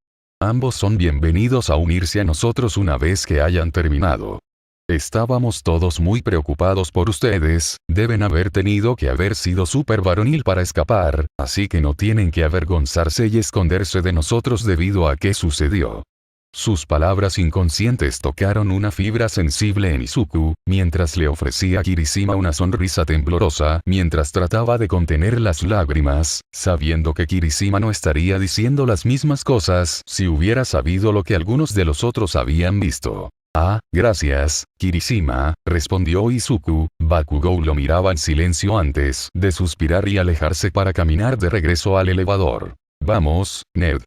Ambos son bienvenidos a unirse a nosotros una vez que hayan terminado. Estábamos todos muy preocupados por ustedes, deben haber tenido que haber sido súper varonil para escapar, así que no tienen que avergonzarse y esconderse de nosotros debido a qué sucedió. Sus palabras inconscientes tocaron una fibra sensible en Izuku, mientras le ofrecía a Kirishima una sonrisa temblorosa, mientras trataba de contener las lágrimas, sabiendo que Kirishima no estaría diciendo las mismas cosas si hubiera sabido lo que algunos de los otros habían visto. Ah, gracias, Kirishima, respondió Izuku. Bakugou lo miraba en silencio antes de suspirar y alejarse para caminar de regreso al elevador. Vamos, nerd.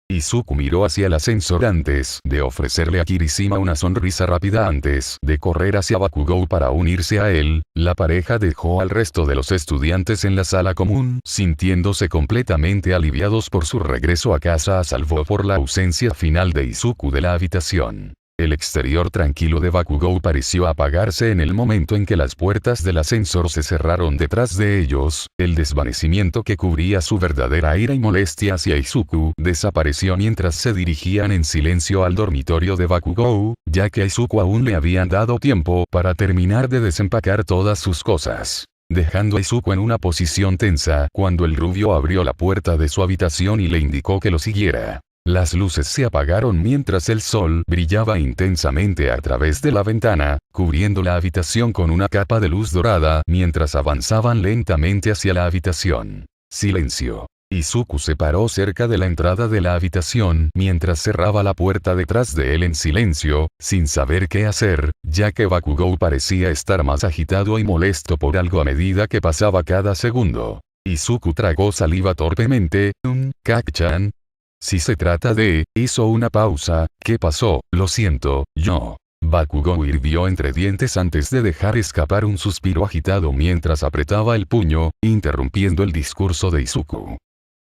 Izuku miró hacia el ascensor antes de ofrecerle a Kirishima una sonrisa rápida antes de correr hacia Bakugou para unirse a él. La pareja dejó al resto de los estudiantes en la sala común, sintiéndose completamente aliviados por su regreso a casa a salvo por la ausencia final de Izuku de la habitación. El exterior tranquilo de Bakugou pareció apagarse en el momento en que las puertas del ascensor se cerraron detrás de ellos. El desvanecimiento que cubría su verdadera ira y molestia hacia Izuku desapareció mientras se dirigían en silencio al dormitorio de Bakugou, ya que a Izuku aún le habían dado tiempo para terminar de desempacar todas sus cosas. Dejando a Izuku en una posición tensa cuando el rubio abrió la puerta de su habitación y le indicó que lo siguiera. Las luces se apagaron mientras el sol brillaba intensamente a través de la ventana, cubriendo la habitación con una capa de luz dorada mientras avanzaban lentamente hacia la habitación. Silencio. Izuku se paró cerca de la entrada de la habitación mientras cerraba la puerta detrás de él en silencio, sin saber qué hacer, ya que Bakugou parecía estar más agitado y molesto por algo a medida que pasaba cada segundo. Izuku tragó saliva torpemente. Kak-chan. Si se trata de... Hizo una pausa. ¿Qué pasó? Lo siento, yo. Bakugou hirvió entre dientes antes de dejar escapar un suspiro agitado mientras apretaba el puño, interrumpiendo el discurso de Izuku.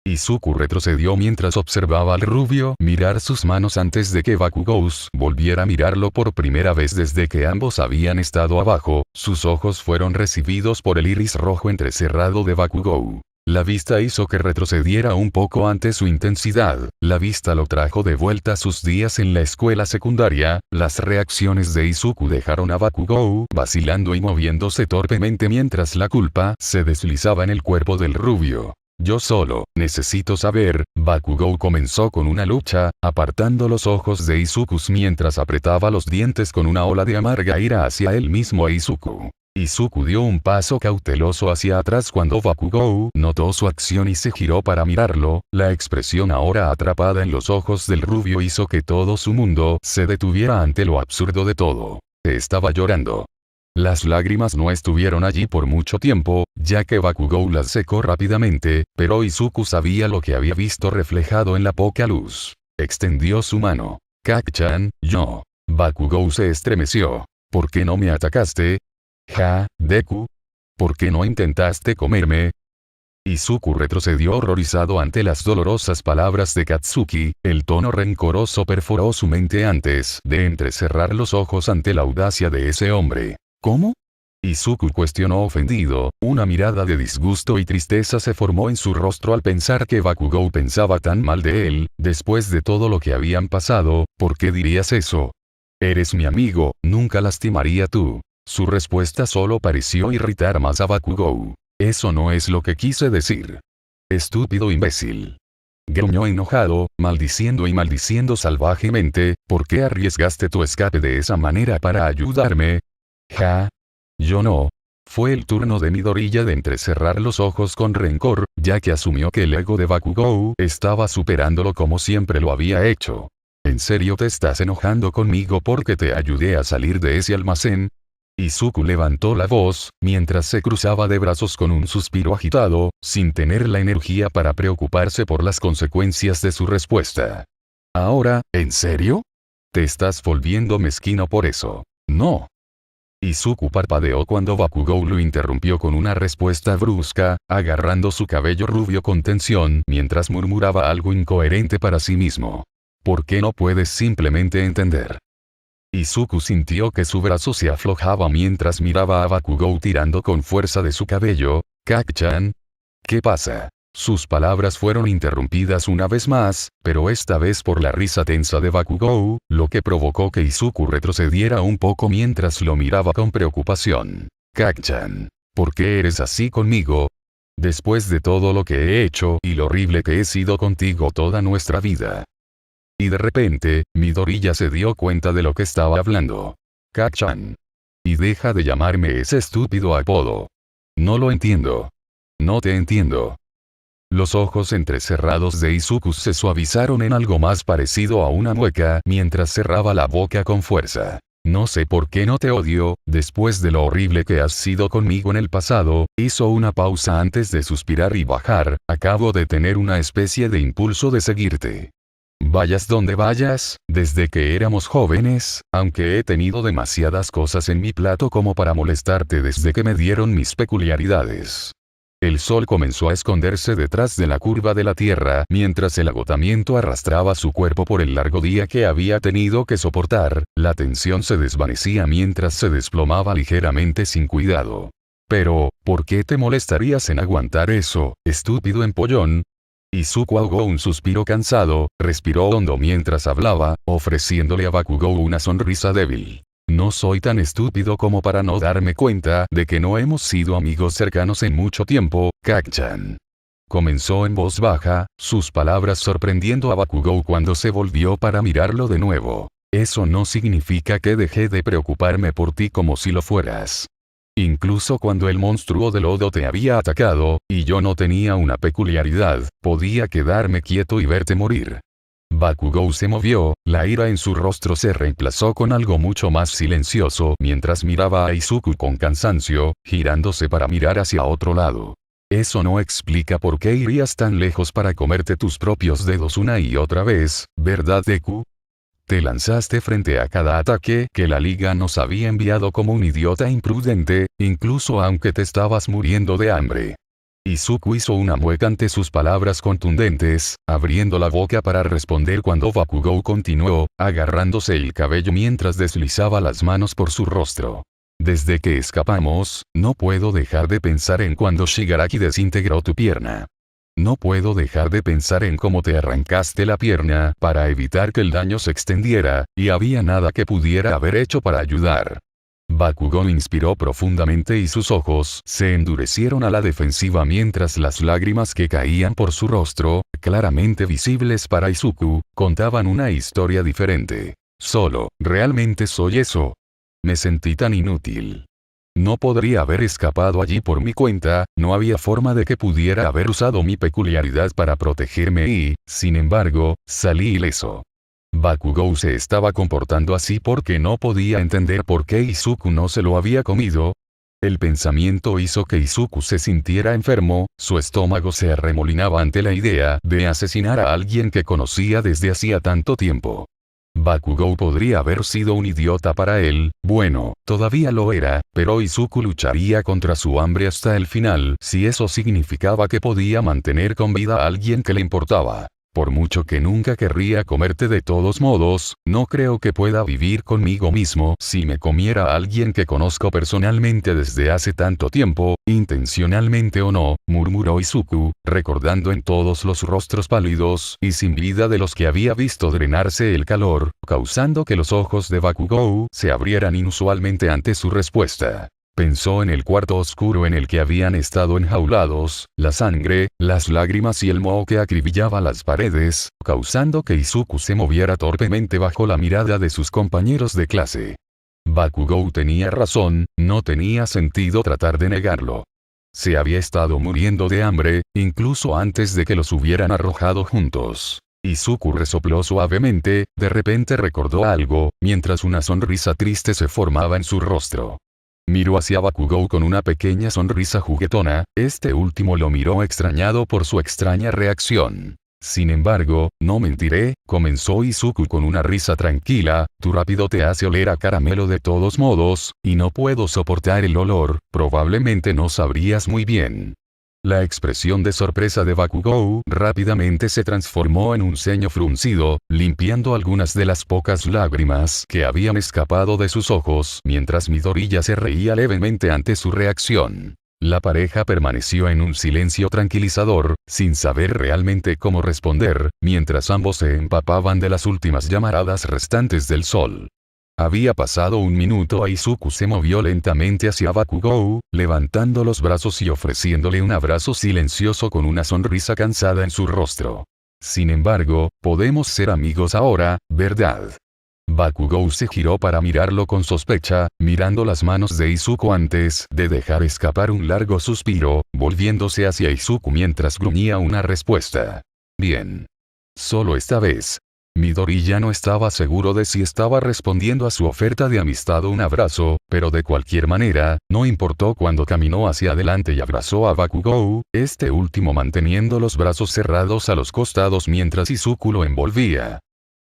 Izuku retrocedió mientras observaba al rubio mirar sus manos antes de que Bakugou volviera a mirarlo por primera vez desde que ambos habían estado abajo. Sus ojos fueron recibidos por el iris rojo entrecerrado de Bakugou. La vista hizo que retrocediera un poco ante su intensidad, la vista lo trajo de vuelta a sus días en la escuela secundaria, las reacciones de Izuku dejaron a Bakugou vacilando y moviéndose torpemente mientras la culpa se deslizaba en el cuerpo del rubio. Yo solo necesito saber, Bakugou comenzó con una lucha, apartando los ojos de Izuku mientras apretaba los dientes con una ola de amarga ira hacia él mismo e Izuku. Izuku dio un paso cauteloso hacia atrás cuando Bakugou notó su acción y se giró para mirarlo, la expresión ahora atrapada en los ojos del rubio hizo que todo su mundo se detuviera ante lo absurdo de todo. Estaba llorando. Las lágrimas no estuvieron allí por mucho tiempo, ya que Bakugou las secó rápidamente, pero Izuku sabía lo que había visto reflejado en la poca luz. Extendió su mano. Kak-chan, yo. Bakugou se estremeció. ¿Por qué no me atacaste? Ja, Deku. ¿Por qué no intentaste comerme? Izuku retrocedió horrorizado ante las dolorosas palabras de Katsuki, el tono rencoroso perforó su mente antes de entrecerrar los ojos ante la audacia de ese hombre. ¿Cómo? Izuku cuestionó ofendido, una mirada de disgusto y tristeza se formó en su rostro al pensar que Bakugou pensaba tan mal de él, después de todo lo que habían pasado, ¿por qué dirías eso? Eres mi amigo, nunca lastimaría tú. Su respuesta solo pareció irritar más a Bakugou. Eso no es lo que quise decir. Estúpido imbécil. Gruñó enojado, maldiciendo salvajemente, ¿por qué arriesgaste tu escape de esa manera para ayudarme? Ja. Yo no. Fue el turno de Midoriya de entrecerrar los ojos con rencor, ya que asumió que el ego de Bakugou estaba superándolo como siempre lo había hecho. ¿En serio te estás enojando conmigo porque te ayudé a salir de ese almacén? Izuku levantó la voz, mientras se cruzaba de brazos con un suspiro agitado, sin tener la energía para preocuparse por las consecuencias de su respuesta. Ahora, ¿en serio? Te estás volviendo mezquino por eso. No. Izuku parpadeó cuando Bakugou lo interrumpió con una respuesta brusca, agarrando su cabello rubio con tensión mientras murmuraba algo incoherente para sí mismo. ¿Por qué no puedes simplemente entender? Izuku sintió que su brazo se aflojaba mientras miraba a Bakugou tirando con fuerza de su cabello. Kak-chan. ¿Qué pasa? Sus palabras fueron interrumpidas una vez más, pero esta vez por la risa tensa de Bakugou, lo que provocó que Izuku retrocediera un poco mientras lo miraba con preocupación. Kak-chan. ¿Por qué eres así conmigo? Después de todo lo que he hecho y lo horrible que he sido contigo toda nuestra vida. Y de repente, Midoriya se dio cuenta de lo que estaba hablando. Kak-chan. Y deja de llamarme ese estúpido apodo. No lo entiendo. No te entiendo. Los ojos entrecerrados de Izuku se suavizaron en algo más parecido a una mueca mientras cerraba la boca con fuerza. No sé por qué no te odio, después de lo horrible que has sido conmigo en el pasado, hizo una pausa antes de suspirar y bajar, acabo de tener una especie de impulso de seguirte. Vayas donde vayas, desde que éramos jóvenes, aunque he tenido demasiadas cosas en mi plato como para molestarte desde que me dieron mis peculiaridades. El sol comenzó a esconderse detrás de la curva de la tierra mientras el agotamiento arrastraba su cuerpo por el largo día que había tenido que soportar, la tensión se desvanecía mientras se desplomaba ligeramente sin cuidado. Pero, ¿por qué te molestarías en aguantar eso, estúpido empollón? Izuku ahogó un suspiro cansado, respiró hondo mientras hablaba, ofreciéndole a Bakugou una sonrisa débil. No soy tan estúpido como para no darme cuenta de que no hemos sido amigos cercanos en mucho tiempo, Kak-chan. Comenzó en voz baja, sus palabras sorprendiendo a Bakugou cuando se volvió para mirarlo de nuevo. Eso no significa que dejé de preocuparme por ti como si lo fueras. Incluso cuando el monstruo de lodo te había atacado, y yo no tenía una peculiaridad, podía quedarme quieto y verte morir. Bakugou se movió, la ira en su rostro se reemplazó con algo mucho más silencioso mientras miraba a Izuku con cansancio, girándose para mirar hacia otro lado. Eso no explica por qué irías tan lejos para comerte tus propios dedos una y otra vez, ¿verdad Deku? Te lanzaste frente a cada ataque que la liga nos había enviado como un idiota imprudente, incluso aunque te estabas muriendo de hambre. Izuku hizo una mueca ante sus palabras contundentes, abriendo la boca para responder cuando Bakugou continuó, agarrándose el cabello mientras deslizaba las manos por su rostro. Desde que escapamos, no puedo dejar de pensar en cuando Shigaraki desintegró tu pierna. No puedo dejar de pensar en cómo te arrancaste la pierna para evitar que el daño se extendiera, y había nada que pudiera haber hecho para ayudar. Bakugou inspiró profundamente y sus ojos se endurecieron a la defensiva mientras las lágrimas que caían por su rostro, claramente visibles para Izuku, contaban una historia diferente. ¿Realmente soy eso? Me sentí tan inútil. No podría haber escapado allí por mi cuenta, no había forma de que pudiera haber usado mi peculiaridad para protegerme y, sin embargo, salí ileso. Bakugou se estaba comportando así porque no podía entender por qué Izuku no se lo había comido. El pensamiento hizo que Izuku se sintiera enfermo, su estómago se arremolinaba ante la idea de asesinar a alguien que conocía desde hacía tanto tiempo. Bakugou podría haber sido un idiota para él, bueno, todavía lo era, pero Izuku lucharía contra su hambre hasta el final si eso significaba que podía mantener con vida a alguien que le importaba. Por mucho que nunca querría comerte de todos modos, no creo que pueda vivir conmigo mismo si me comiera a alguien que conozco personalmente desde hace tanto tiempo, intencionalmente o no, murmuró Izuku, recordando en todos los rostros pálidos y sin vida de los que había visto drenarse el calor, causando que los ojos de Bakugou se abrieran inusualmente ante su respuesta. Pensó en el cuarto oscuro en el que habían estado enjaulados, la sangre, las lágrimas y el moho que acribillaba las paredes, causando que Izuku se moviera torpemente bajo la mirada de sus compañeros de clase. Bakugou tenía razón, no tenía sentido tratar de negarlo. Se había estado muriendo de hambre, incluso antes de que los hubieran arrojado juntos. Izuku resopló suavemente, de repente recordó algo, mientras una sonrisa triste se formaba en su rostro. Miró hacia Bakugou con una pequeña sonrisa juguetona, este último lo miró extrañado por su extraña reacción. Sin embargo, no mentiré, comenzó Izuku con una risa tranquila, tu rápido te hace oler a caramelo de todos modos, y no puedo soportar el olor, probablemente no sabrías muy bien. La expresión de sorpresa de Bakugou rápidamente se transformó en un ceño fruncido, limpiando algunas de las pocas lágrimas que habían escapado de sus ojos mientras Midoriya se reía levemente ante su reacción. La pareja permaneció en un silencio tranquilizador, sin saber realmente cómo responder, mientras ambos se empapaban de las últimas llamaradas restantes del sol. Había pasado un minuto. Izuku se movió lentamente hacia Bakugou, levantando los brazos y ofreciéndole un abrazo silencioso con una sonrisa cansada en su rostro. Sin embargo, podemos ser amigos ahora, ¿verdad? Bakugou se giró para mirarlo con sospecha, mirando las manos de Izuku antes de dejar escapar un largo suspiro, volviéndose hacia Izuku mientras gruñía una respuesta. Bien. Solo esta vez. Midoriya no estaba seguro de si estaba respondiendo a su oferta de amistad o un abrazo, pero de cualquier manera, no importó cuando caminó hacia adelante y abrazó a Bakugou, este último manteniendo los brazos cerrados a los costados mientras Izuku lo envolvía.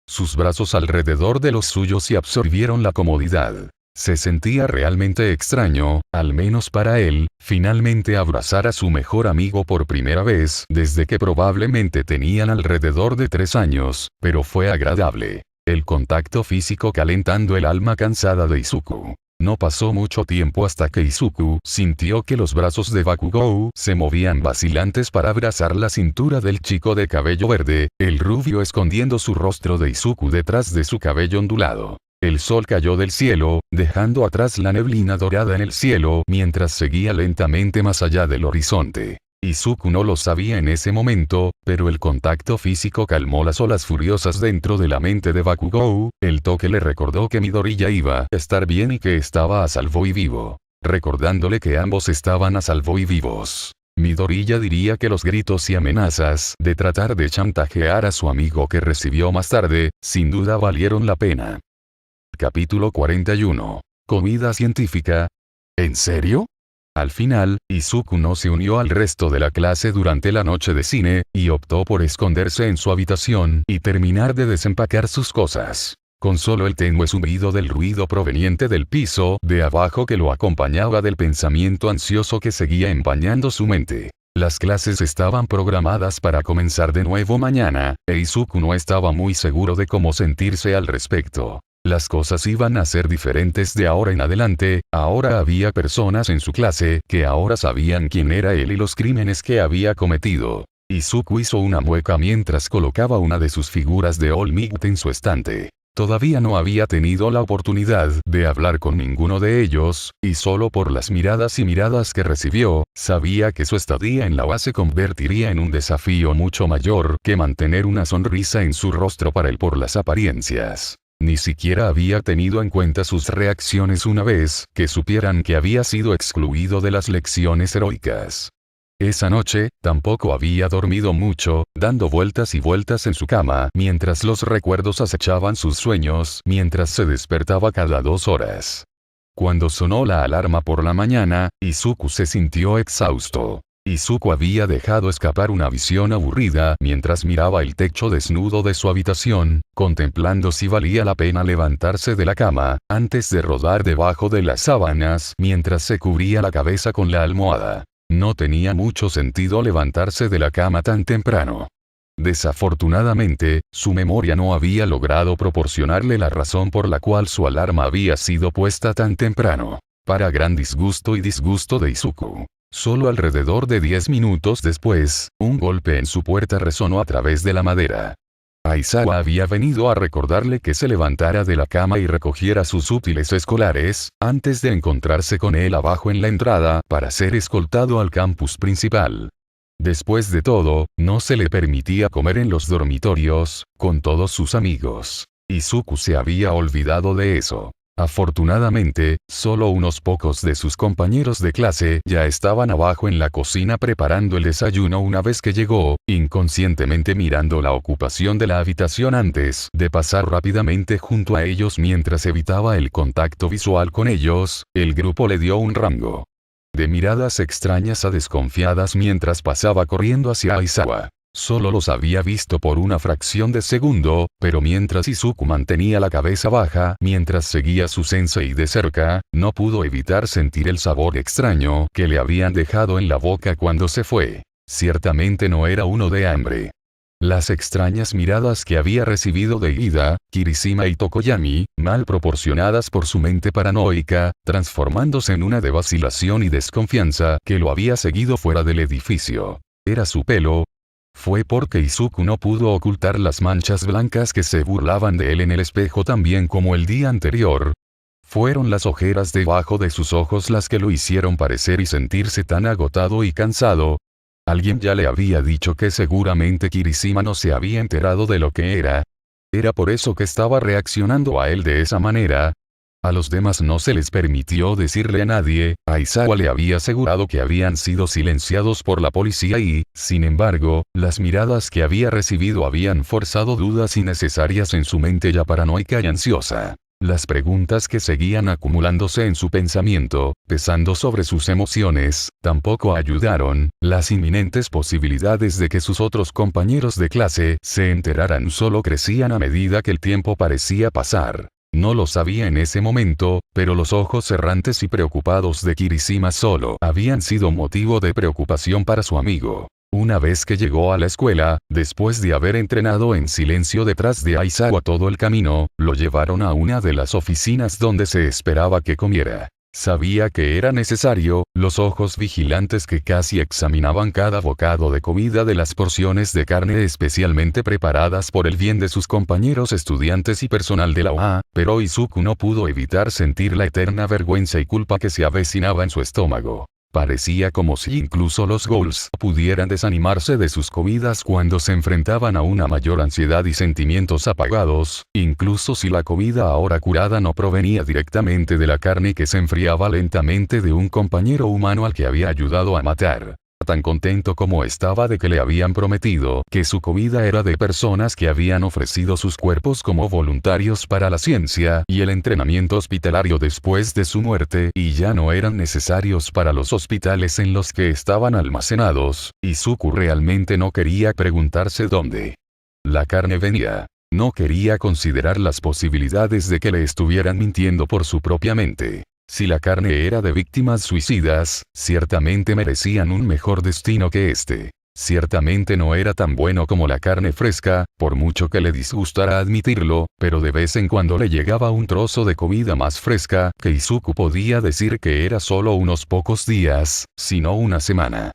Sus brazos alrededor de los suyos y absorbieron la comodidad. Se sentía realmente extraño, al menos para él, finalmente abrazar a su mejor amigo por primera vez desde que probablemente tenían alrededor de 3 años, pero fue agradable. El contacto físico calentando el alma cansada de Izuku. No pasó mucho tiempo hasta que Izuku sintió que los brazos de Bakugou se movían vacilantes para abrazar la cintura del chico de cabello verde, el rubio escondiendo su rostro de Izuku detrás de su cabello ondulado. El sol cayó del cielo, dejando atrás la neblina dorada en el cielo mientras seguía lentamente más allá del horizonte. Izuku no lo sabía en ese momento, pero el contacto físico calmó las olas furiosas dentro de la mente de Bakugou, el toque le recordó que Midoriya iba a estar bien y que estaba a salvo y vivo. Recordándole que ambos estaban a salvo y vivos. Midoriya diría que los gritos y amenazas de tratar de chantajear a su amigo que recibió más tarde, sin duda valieron la pena. Capítulo 41. Comida científica. ¿En serio? Al final, Izuku no se unió al resto de la clase durante la noche de cine, y optó por esconderse en su habitación y terminar de desempacar sus cosas. Con solo el tenue zumbido del ruido proveniente del piso de abajo que lo acompañaba del pensamiento ansioso que seguía empañando su mente. Las clases estaban programadas para comenzar de nuevo mañana, e Izuku no estaba muy seguro de cómo sentirse al respecto. Las cosas iban a ser diferentes de ahora en adelante. Ahora había personas en su clase que ahora sabían quién era él y los crímenes que había cometido. Izuku hizo una mueca mientras colocaba una de sus figuras de All Might en su estante. Todavía no había tenido la oportunidad de hablar con ninguno de ellos, y solo por las miradas y miradas que recibió, sabía que su estadía en la UA se convertiría en un desafío mucho mayor que mantener una sonrisa en su rostro para él por las apariencias. Ni siquiera había tenido en cuenta sus reacciones una vez que supieran que había sido excluido de las lecciones heroicas. Esa noche, tampoco había dormido mucho, dando vueltas y vueltas en su cama mientras los recuerdos acechaban sus sueños, mientras se despertaba cada 2 horas. Cuando sonó la alarma por la mañana, Izuku se sintió exhausto. Izuku había dejado escapar una visión aburrida mientras miraba el techo desnudo de su habitación, contemplando si valía la pena levantarse de la cama, antes de rodar debajo de las sábanas mientras se cubría la cabeza con la almohada. No tenía mucho sentido levantarse de la cama tan temprano. Desafortunadamente, su memoria no había logrado proporcionarle la razón por la cual su alarma había sido puesta tan temprano. Para gran disgusto y disgusto de Izuku. Solo alrededor de 10 minutos después, un golpe en su puerta resonó a través de la madera. Aizawa había venido a recordarle que se levantara de la cama y recogiera sus útiles escolares, antes de encontrarse con él abajo en la entrada para ser escoltado al campus principal. Después de todo, no se le permitía comer en los dormitorios, con todos sus amigos. Izuku se había olvidado de eso. Afortunadamente, solo unos pocos de sus compañeros de clase ya estaban abajo en la cocina preparando el desayuno una vez que llegó, inconscientemente mirando la ocupación de la habitación antes de pasar rápidamente junto a ellos mientras evitaba el contacto visual con ellos. El grupo le dio un rango de miradas extrañas a desconfiadas mientras pasaba corriendo hacia Aizawa. Solo los había visto por una fracción de segundo, pero mientras Izuku mantenía la cabeza baja mientras seguía a su sensei de cerca, no pudo evitar sentir el sabor extraño que le habían dejado en la boca cuando se fue. Ciertamente no era uno de hambre. Las extrañas miradas que había recibido de Ida, Kirishima y Tokoyami, mal proporcionadas por su mente paranoica, transformándose en una de vacilación y desconfianza que lo había seguido fuera del edificio. Era su pelo. Fue porque Izuku no pudo ocultar las manchas blancas que se burlaban de él en el espejo tan bien como el día anterior. Fueron las ojeras debajo de sus ojos las que lo hicieron parecer y sentirse tan agotado y cansado. Alguien ya le había dicho que seguramente Kirishima no se había enterado de lo que era. Era por eso que estaba reaccionando a él de esa manera. A los demás no se les permitió decirle a nadie. Aizawa le había asegurado que habían sido silenciados por la policía y, sin embargo, las miradas que había recibido habían forzado dudas innecesarias en su mente ya paranoica y ansiosa. Las preguntas que seguían acumulándose en su pensamiento, pesando sobre sus emociones, tampoco ayudaron. Las inminentes posibilidades de que sus otros compañeros de clase se enteraran solo crecían a medida que el tiempo parecía pasar. No lo sabía en ese momento, pero los ojos errantes y preocupados de Kirishima solo habían sido motivo de preocupación para su amigo. Una vez que llegó a la escuela, después de haber entrenado en silencio detrás de Aizawa todo el camino, lo llevaron a una de las oficinas donde se esperaba que comiera. Sabía que era necesario. Los ojos vigilantes que casi examinaban cada bocado de comida de las porciones de carne especialmente preparadas por el bien de sus compañeros estudiantes y personal de la UA, pero Izuku no pudo evitar sentir la eterna vergüenza y culpa que se avecinaba en su estómago. Parecía como si incluso los ghouls pudieran desanimarse de sus comidas cuando se enfrentaban a una mayor ansiedad y sentimientos apagados, incluso si la comida ahora curada no provenía directamente de la carne que se enfriaba lentamente de un compañero humano al que había ayudado a matar. Tan contento como estaba de que le habían prometido que su comida era de personas que habían ofrecido sus cuerpos como voluntarios para la ciencia y el entrenamiento hospitalario después de su muerte y ya no eran necesarios para los hospitales en los que estaban almacenados. Izuku realmente no quería preguntarse dónde la carne venía. No quería considerar las posibilidades de que le estuvieran mintiendo por su propia mente. Si la carne era de víctimas suicidas, ciertamente merecían un mejor destino que este. Ciertamente no era tan bueno como la carne fresca, por mucho que le disgustara admitirlo, pero de vez en cuando le llegaba un trozo de comida más fresca, que Izuku podía decir que era solo unos pocos días, sino una semana.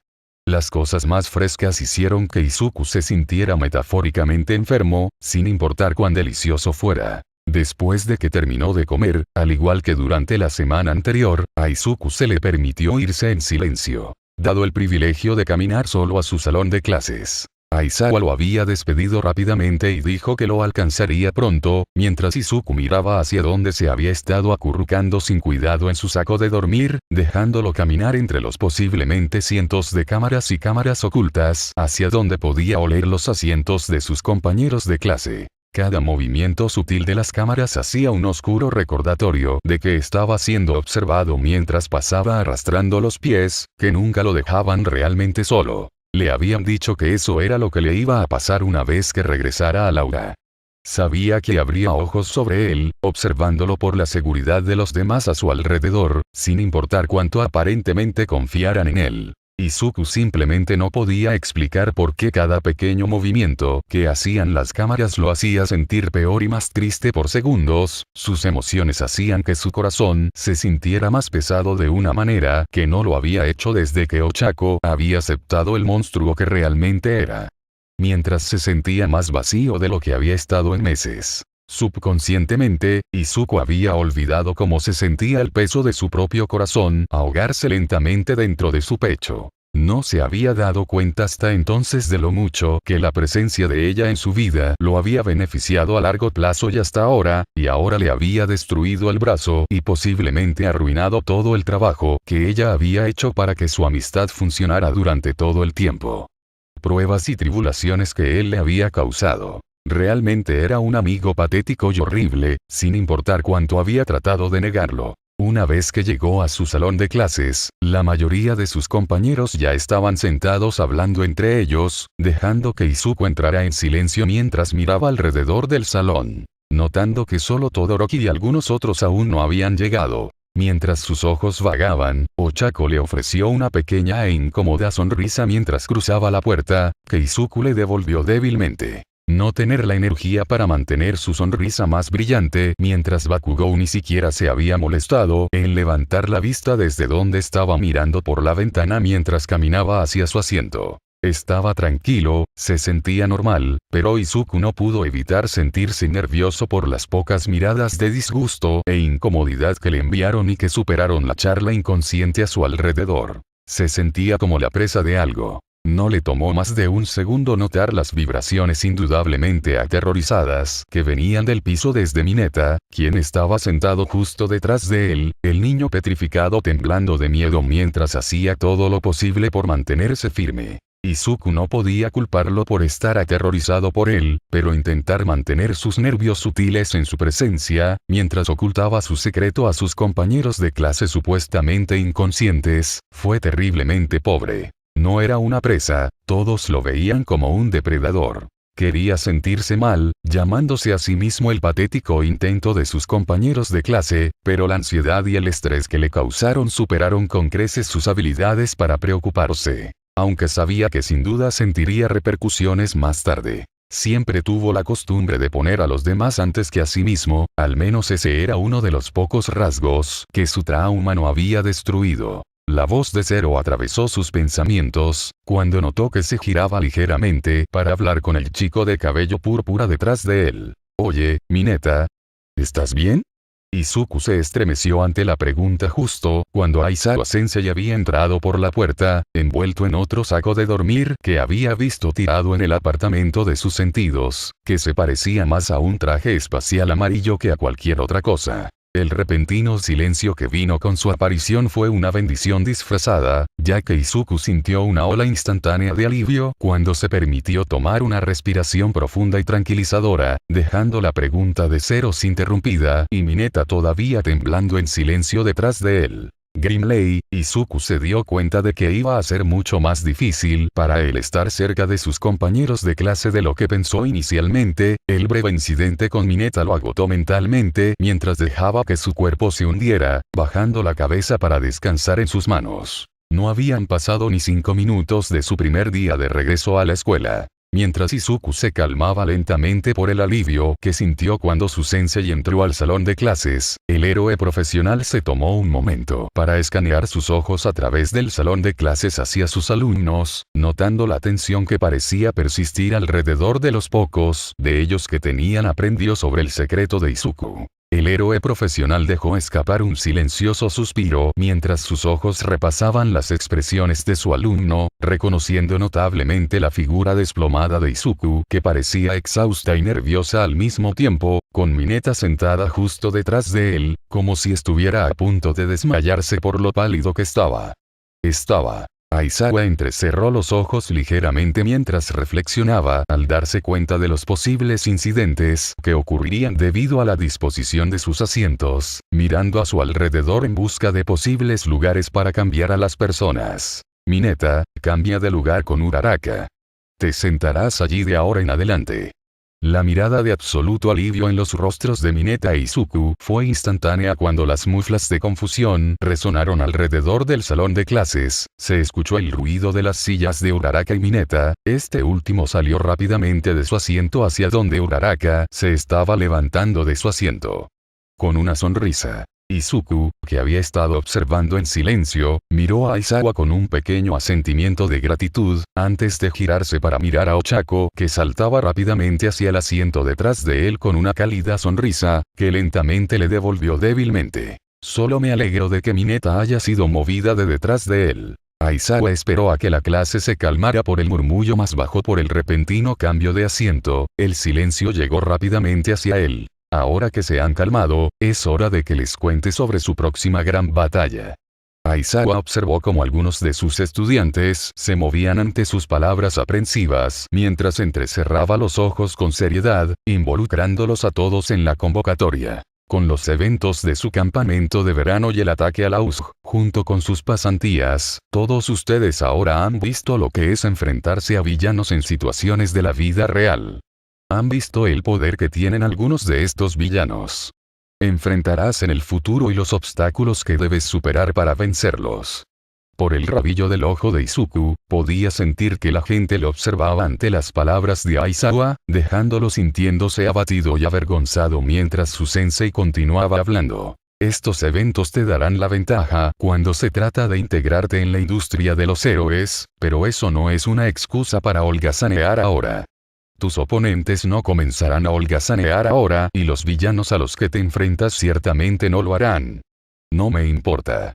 Las cosas más frescas hicieron que Izuku se sintiera metafóricamente enfermo, sin importar cuán delicioso fuera. Después de que terminó de comer, al igual que durante la semana anterior, a Izuku se le permitió irse en silencio. Dado el privilegio de caminar solo a su salón de clases. Aizawa lo había despedido rápidamente y dijo que lo alcanzaría pronto, mientras Izuku miraba hacia donde se había estado acurrucando sin cuidado en su saco de dormir, dejándolo caminar entre los posiblemente cientos de cámaras y cámaras ocultas, hacia donde podía oler los asientos de sus compañeros de clase. Cada movimiento sutil de las cámaras hacía un oscuro recordatorio de que estaba siendo observado mientras pasaba arrastrando los pies, que nunca lo dejaban realmente solo. Le habían dicho que eso era lo que le iba a pasar una vez que regresara al aula. Sabía que habría ojos sobre él, observándolo por la seguridad de los demás a su alrededor, sin importar cuánto aparentemente confiaran en él. Izuku simplemente no podía explicar por qué cada pequeño movimiento que hacían las cámaras lo hacía sentir peor y más triste por segundos, sus emociones hacían que su corazón se sintiera más pesado de una manera que no lo había hecho desde que Ochako había aceptado el monstruo que realmente era. Mientras se sentía más vacío de lo que había estado en meses. Subconscientemente, Izuku había olvidado cómo se sentía el peso de su propio corazón ahogarse lentamente dentro de su pecho. No se había dado cuenta hasta entonces de lo mucho que la presencia de ella en su vida lo había beneficiado a largo plazo y hasta ahora, y ahora le había destruido el brazo y posiblemente arruinado todo el trabajo que ella había hecho para que su amistad funcionara durante todo el tiempo. Pruebas y tribulaciones que él le había causado. Realmente era un amigo patético y horrible, sin importar cuánto había tratado de negarlo. Una vez que llegó a su salón de clases, la mayoría de sus compañeros ya estaban sentados hablando entre ellos, dejando que Izuku entrara en silencio mientras miraba alrededor del salón. Notando que solo Todoroki y algunos otros aún no habían llegado. Mientras sus ojos vagaban, Ochako le ofreció una pequeña e incómoda sonrisa mientras cruzaba la puerta, que Izuku le devolvió débilmente. No tener la energía para mantener su sonrisa más brillante mientras Bakugou ni siquiera se había molestado en levantar la vista desde donde estaba mirando por la ventana mientras caminaba hacia su asiento. Estaba tranquilo, se sentía normal, pero Izuku no pudo evitar sentirse nervioso por las pocas miradas de disgusto e incomodidad que le enviaron y que superaron la charla inconsciente a su alrededor. Se sentía como la presa de algo. No le tomó más de un segundo notar las vibraciones indudablemente aterrorizadas que venían del piso desde Mineta, quien estaba sentado justo detrás de él, el niño petrificado temblando de miedo mientras hacía todo lo posible por mantenerse firme. Izuku no podía culparlo por estar aterrorizado por él, pero intentar mantener sus nervios sutiles en su presencia, mientras ocultaba su secreto a sus compañeros de clase supuestamente inconscientes, fue terriblemente pobre. No era una presa, todos lo veían como un depredador. Quería sentirse mal, llamándose a sí mismo el patético intento de sus compañeros de clase, pero la ansiedad y el estrés que le causaron superaron con creces sus habilidades para preocuparse. Aunque sabía que sin duda sentiría repercusiones más tarde. Siempre tuvo la costumbre de poner a los demás antes que a sí mismo, al menos ese era uno de los pocos rasgos que su trauma no había destruido. La voz de Zero atravesó sus pensamientos, cuando notó que se giraba ligeramente para hablar con el chico de cabello púrpura detrás de él. Oye, Mineta. ¿Estás bien? Izuku se estremeció ante la pregunta justo cuando Aizawa Sensei había entrado por la puerta, envuelto en otro saco de dormir que había visto tirado en el apartamento de sus sentidos, que se parecía más a un traje espacial amarillo que a cualquier otra cosa. El repentino silencio que vino con su aparición fue una bendición disfrazada, ya que Izuku sintió una ola instantánea de alivio cuando se permitió tomar una respiración profunda y tranquilizadora, dejando la pregunta de Zero interrumpida y Mineta todavía temblando en silencio detrás de él. Grimley, Izuku se dio cuenta de que iba a ser mucho más difícil para él estar cerca de sus compañeros de clase de lo que pensó inicialmente. El breve incidente con Mineta lo agotó mentalmente mientras dejaba que su cuerpo se hundiera, bajando la cabeza para descansar en sus manos. No habían pasado ni 5 minutos de su primer día de regreso a la escuela. Mientras Izuku se calmaba lentamente por el alivio que sintió cuando su sensei entró al salón de clases, el héroe profesional se tomó un momento para escanear sus ojos a través del salón de clases hacia sus alumnos, notando la tensión que parecía persistir alrededor de los pocos de ellos que tenían aprendido sobre el secreto de Izuku. El héroe profesional dejó escapar un silencioso suspiro mientras sus ojos repasaban las expresiones de su alumno, reconociendo notablemente la figura desplomada de Izuku que parecía exhausta y nerviosa al mismo tiempo, con Mineta sentada justo detrás de él, como si estuviera a punto de desmayarse por lo pálido que estaba. Aizawa entrecerró los ojos ligeramente mientras reflexionaba al darse cuenta de los posibles incidentes que ocurrirían debido a la disposición de sus asientos, mirando a su alrededor en busca de posibles lugares para cambiar a las personas. Mineta, cambia de lugar con Uraraka. Te sentarás allí de ahora en adelante. La mirada de absoluto alivio en los rostros de Mineta e Izuku fue instantánea cuando las muflas de confusión resonaron alrededor del salón de clases. Se escuchó el ruido de las sillas de Uraraka y Mineta. Este último salió rápidamente de su asiento hacia donde Uraraka se estaba levantando de su asiento. Con una sonrisa, Izuku, que había estado observando en silencio, miró a Aizawa con un pequeño asentimiento de gratitud, antes de girarse para mirar a Ochako que saltaba rápidamente hacia el asiento detrás de él con una cálida sonrisa, que lentamente le devolvió débilmente. Solo me alegro de que Mineta haya sido movida de detrás de él. Aizawa esperó a que la clase se calmara por el murmullo más bajo por el repentino cambio de asiento, el silencio llegó rápidamente hacia él. Ahora que se han calmado, es hora de que les cuente sobre su próxima gran batalla. Aizawa observó cómo algunos de sus estudiantes se movían ante sus palabras aprensivas mientras entrecerraba los ojos con seriedad, involucrándolos a todos en la convocatoria. Con los eventos de su campamento de verano y el ataque a la USG, junto con sus pasantías, todos ustedes ahora han visto lo que es enfrentarse a villanos en situaciones de la vida real. Han visto el poder que tienen algunos de estos villanos. Enfrentarás en el futuro y los obstáculos que debes superar para vencerlos. Por el rabillo del ojo de Izuku, podía sentir que la gente le observaba ante las palabras de Aizawa, dejándolo sintiéndose abatido y avergonzado mientras su sensei continuaba hablando. Estos eventos te darán la ventaja cuando se trata de integrarte en la industria de los héroes, pero eso no es una excusa para holgazanear ahora. Tus oponentes no comenzarán a holgazanear ahora y los villanos a los que te enfrentas ciertamente no lo harán. No me importa.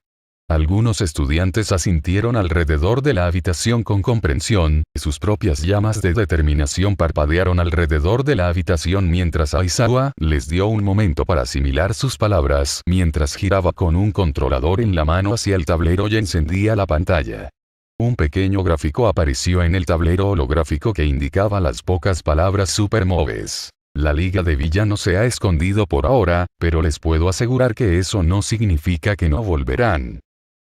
Algunos estudiantes asintieron alrededor de la habitación con comprensión, y sus propias llamas de determinación parpadearon alrededor de la habitación mientras Aizawa les dio un momento para asimilar sus palabras mientras giraba con un controlador en la mano hacia el tablero y encendía la pantalla. Un pequeño gráfico apareció en el tablero holográfico que indicaba las pocas palabras Supermoves. La Liga de Villanos se ha escondido por ahora, pero les puedo asegurar que eso no significa que no volverán.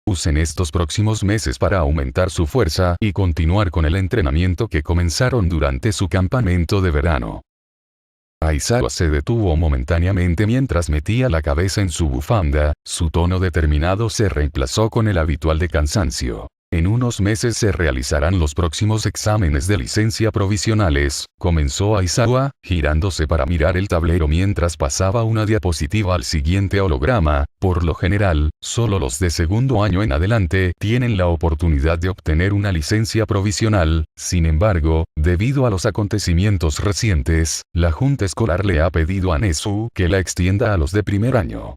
Usen estos próximos meses para aumentar su fuerza y continuar con el entrenamiento que comenzaron durante su campamento de verano. Aizawa se detuvo momentáneamente mientras metía la cabeza en su bufanda, su tono determinado se reemplazó con el habitual de cansancio. En unos meses se realizarán los próximos exámenes de licencia provisionales, comenzó Aizawa, girándose para mirar el tablero mientras pasaba una diapositiva al siguiente holograma. Por lo general, solo los de segundo año en adelante tienen la oportunidad de obtener una licencia provisional. Sin embargo, debido a los acontecimientos recientes, la Junta Escolar le ha pedido a Nezu que la extienda a los de primer año.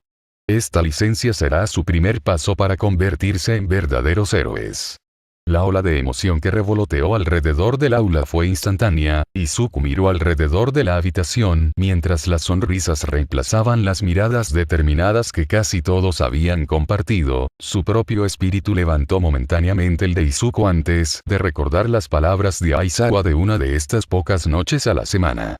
Esta licencia será su primer paso para convertirse en verdaderos héroes. La ola de emoción que revoloteó alrededor del aula fue instantánea, y Izuku miró alrededor de la habitación mientras las sonrisas reemplazaban las miradas determinadas que casi todos habían compartido. Su propio espíritu levantó momentáneamente el de Izuku antes de recordar las palabras de Aizawa de una de estas pocas noches a la semana.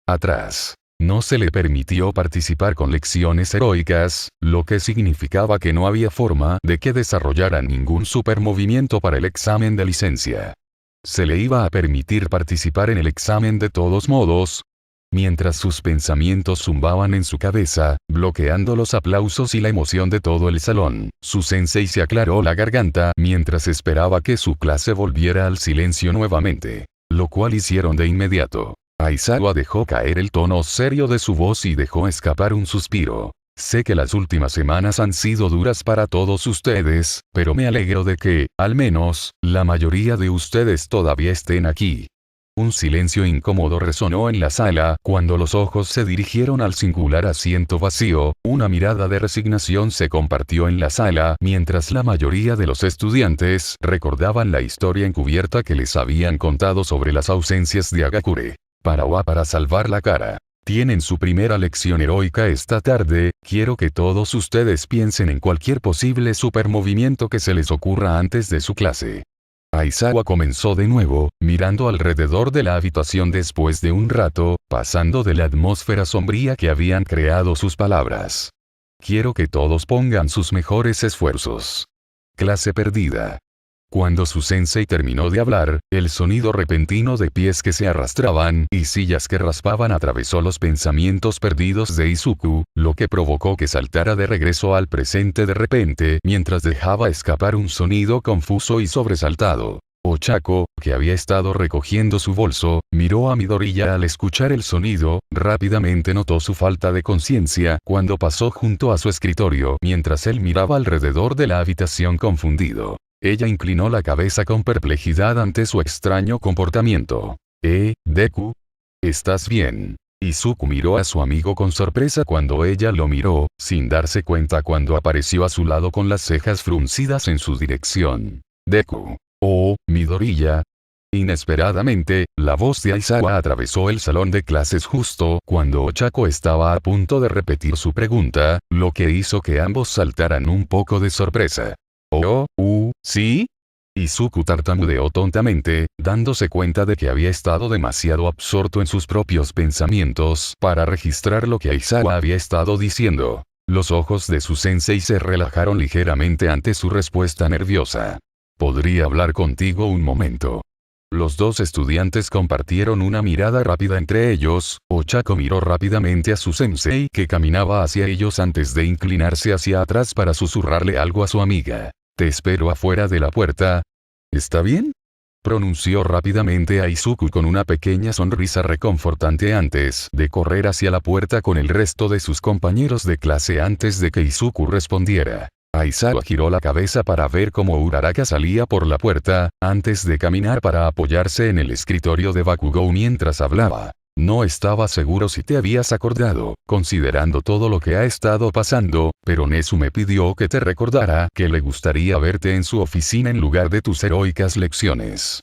Atrás. No se le permitió participar con lecciones heroicas, lo que significaba que no había forma de que desarrollara ningún supermovimiento para el examen de licencia. Se le iba a permitir participar en el examen de todos modos. Mientras sus pensamientos zumbaban en su cabeza, bloqueando los aplausos y la emoción de todo el salón, su sensei se aclaró la garganta mientras esperaba que su clase volviera al silencio nuevamente. Lo cual hicieron de inmediato. Aizawa dejó caer el tono serio de su voz y dejó escapar un suspiro. Sé que las últimas semanas han sido duras para todos ustedes, pero me alegro de que, al menos, la mayoría de ustedes todavía estén aquí. Un silencio incómodo resonó en la sala cuando los ojos se dirigieron al singular asiento vacío, una mirada de resignación se compartió en la sala mientras la mayoría de los estudiantes recordaban la historia encubierta que les habían contado sobre las ausencias de Agakure. Para salvar la cara. Tienen su primera lección heroica esta tarde, quiero que todos ustedes piensen en cualquier posible supermovimiento que se les ocurra antes de su clase. Aizawa comenzó de nuevo, mirando alrededor de la habitación después de un rato, pasando de la atmósfera sombría que habían creado sus palabras. Quiero que todos pongan sus mejores esfuerzos. Clase perdida. Cuando su sensei terminó de hablar, el sonido repentino de pies que se arrastraban y sillas que raspaban atravesó los pensamientos perdidos de Izuku, lo que provocó que saltara de regreso al presente de repente mientras dejaba escapar un sonido confuso y sobresaltado. Ochako, que había estado recogiendo su bolso, miró a Midoriya al escuchar el sonido, rápidamente notó su falta de conciencia cuando pasó junto a su escritorio mientras él miraba alrededor de la habitación confundido. Ella inclinó la cabeza con perplejidad ante su extraño comportamiento. Deku. ¿Estás bien? Izuku miró a su amigo con sorpresa cuando ella lo miró, sin darse cuenta cuando apareció a su lado con las cejas fruncidas en su dirección. Deku. Oh, Midoriya. Inesperadamente, la voz de Aizawa atravesó el salón de clases justo cuando Ochako estaba a punto de repetir su pregunta, lo que hizo que ambos saltaran un poco de sorpresa. ¿Sí? Izuku tartamudeó tontamente, dándose cuenta de que había estado demasiado absorto en sus propios pensamientos para registrar lo que Aizawa había estado diciendo. Los ojos de su sensei se relajaron ligeramente ante su respuesta nerviosa. ¿Podría hablar contigo un momento? Los dos estudiantes compartieron una mirada rápida entre ellos. Ochako miró rápidamente a su sensei que caminaba hacia ellos antes de inclinarse hacia atrás para susurrarle algo a su amiga. Te espero afuera de la puerta. ¿Está bien? Pronunció rápidamente a Izuku con una pequeña sonrisa reconfortante antes de correr hacia la puerta con el resto de sus compañeros de clase antes de que Izuku respondiera. Aizawa giró la cabeza para ver cómo Uraraka salía por la puerta, antes de caminar para apoyarse en el escritorio de Bakugou mientras hablaba. No estaba seguro si te habías acordado, considerando todo lo que ha estado pasando, pero Nezu me pidió que te recordara que le gustaría verte en su oficina en lugar de tus heroicas lecciones.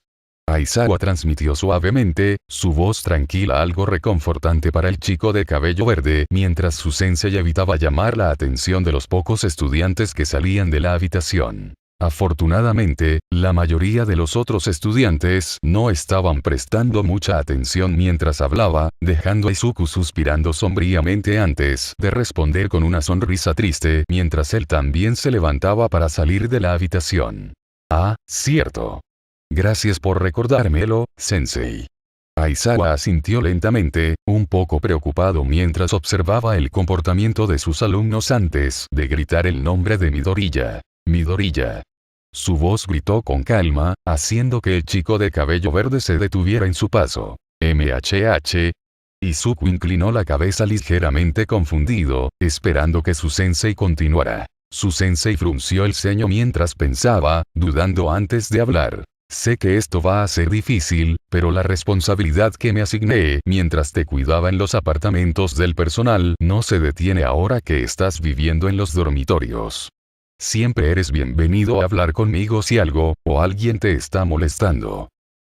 Aizawa transmitió suavemente, su voz tranquila algo reconfortante para el chico de cabello verde mientras su sensei evitaba llamar la atención de los pocos estudiantes que salían de la habitación. Afortunadamente, la mayoría de los otros estudiantes no estaban prestando mucha atención mientras hablaba, dejando a Izuku suspirando sombríamente antes de responder con una sonrisa triste mientras él también se levantaba para salir de la habitación. Ah, cierto. Gracias por recordármelo, sensei. Aizawa asintió lentamente, un poco preocupado mientras observaba el comportamiento de sus alumnos antes de gritar el nombre de Midoriya. Midoriya. Su voz gritó con calma, haciendo que el chico de cabello verde se detuviera en su paso. MHH. Izuku inclinó la cabeza ligeramente confundido, esperando que su sensei continuara. Su sensei frunció el ceño mientras pensaba, dudando antes de hablar. Sé que esto va a ser difícil, pero la responsabilidad que me asigné mientras te cuidaba en los apartamentos del personal no se detiene ahora que estás viviendo en los dormitorios. Siempre eres bienvenido a hablar conmigo si algo, o alguien te está molestando.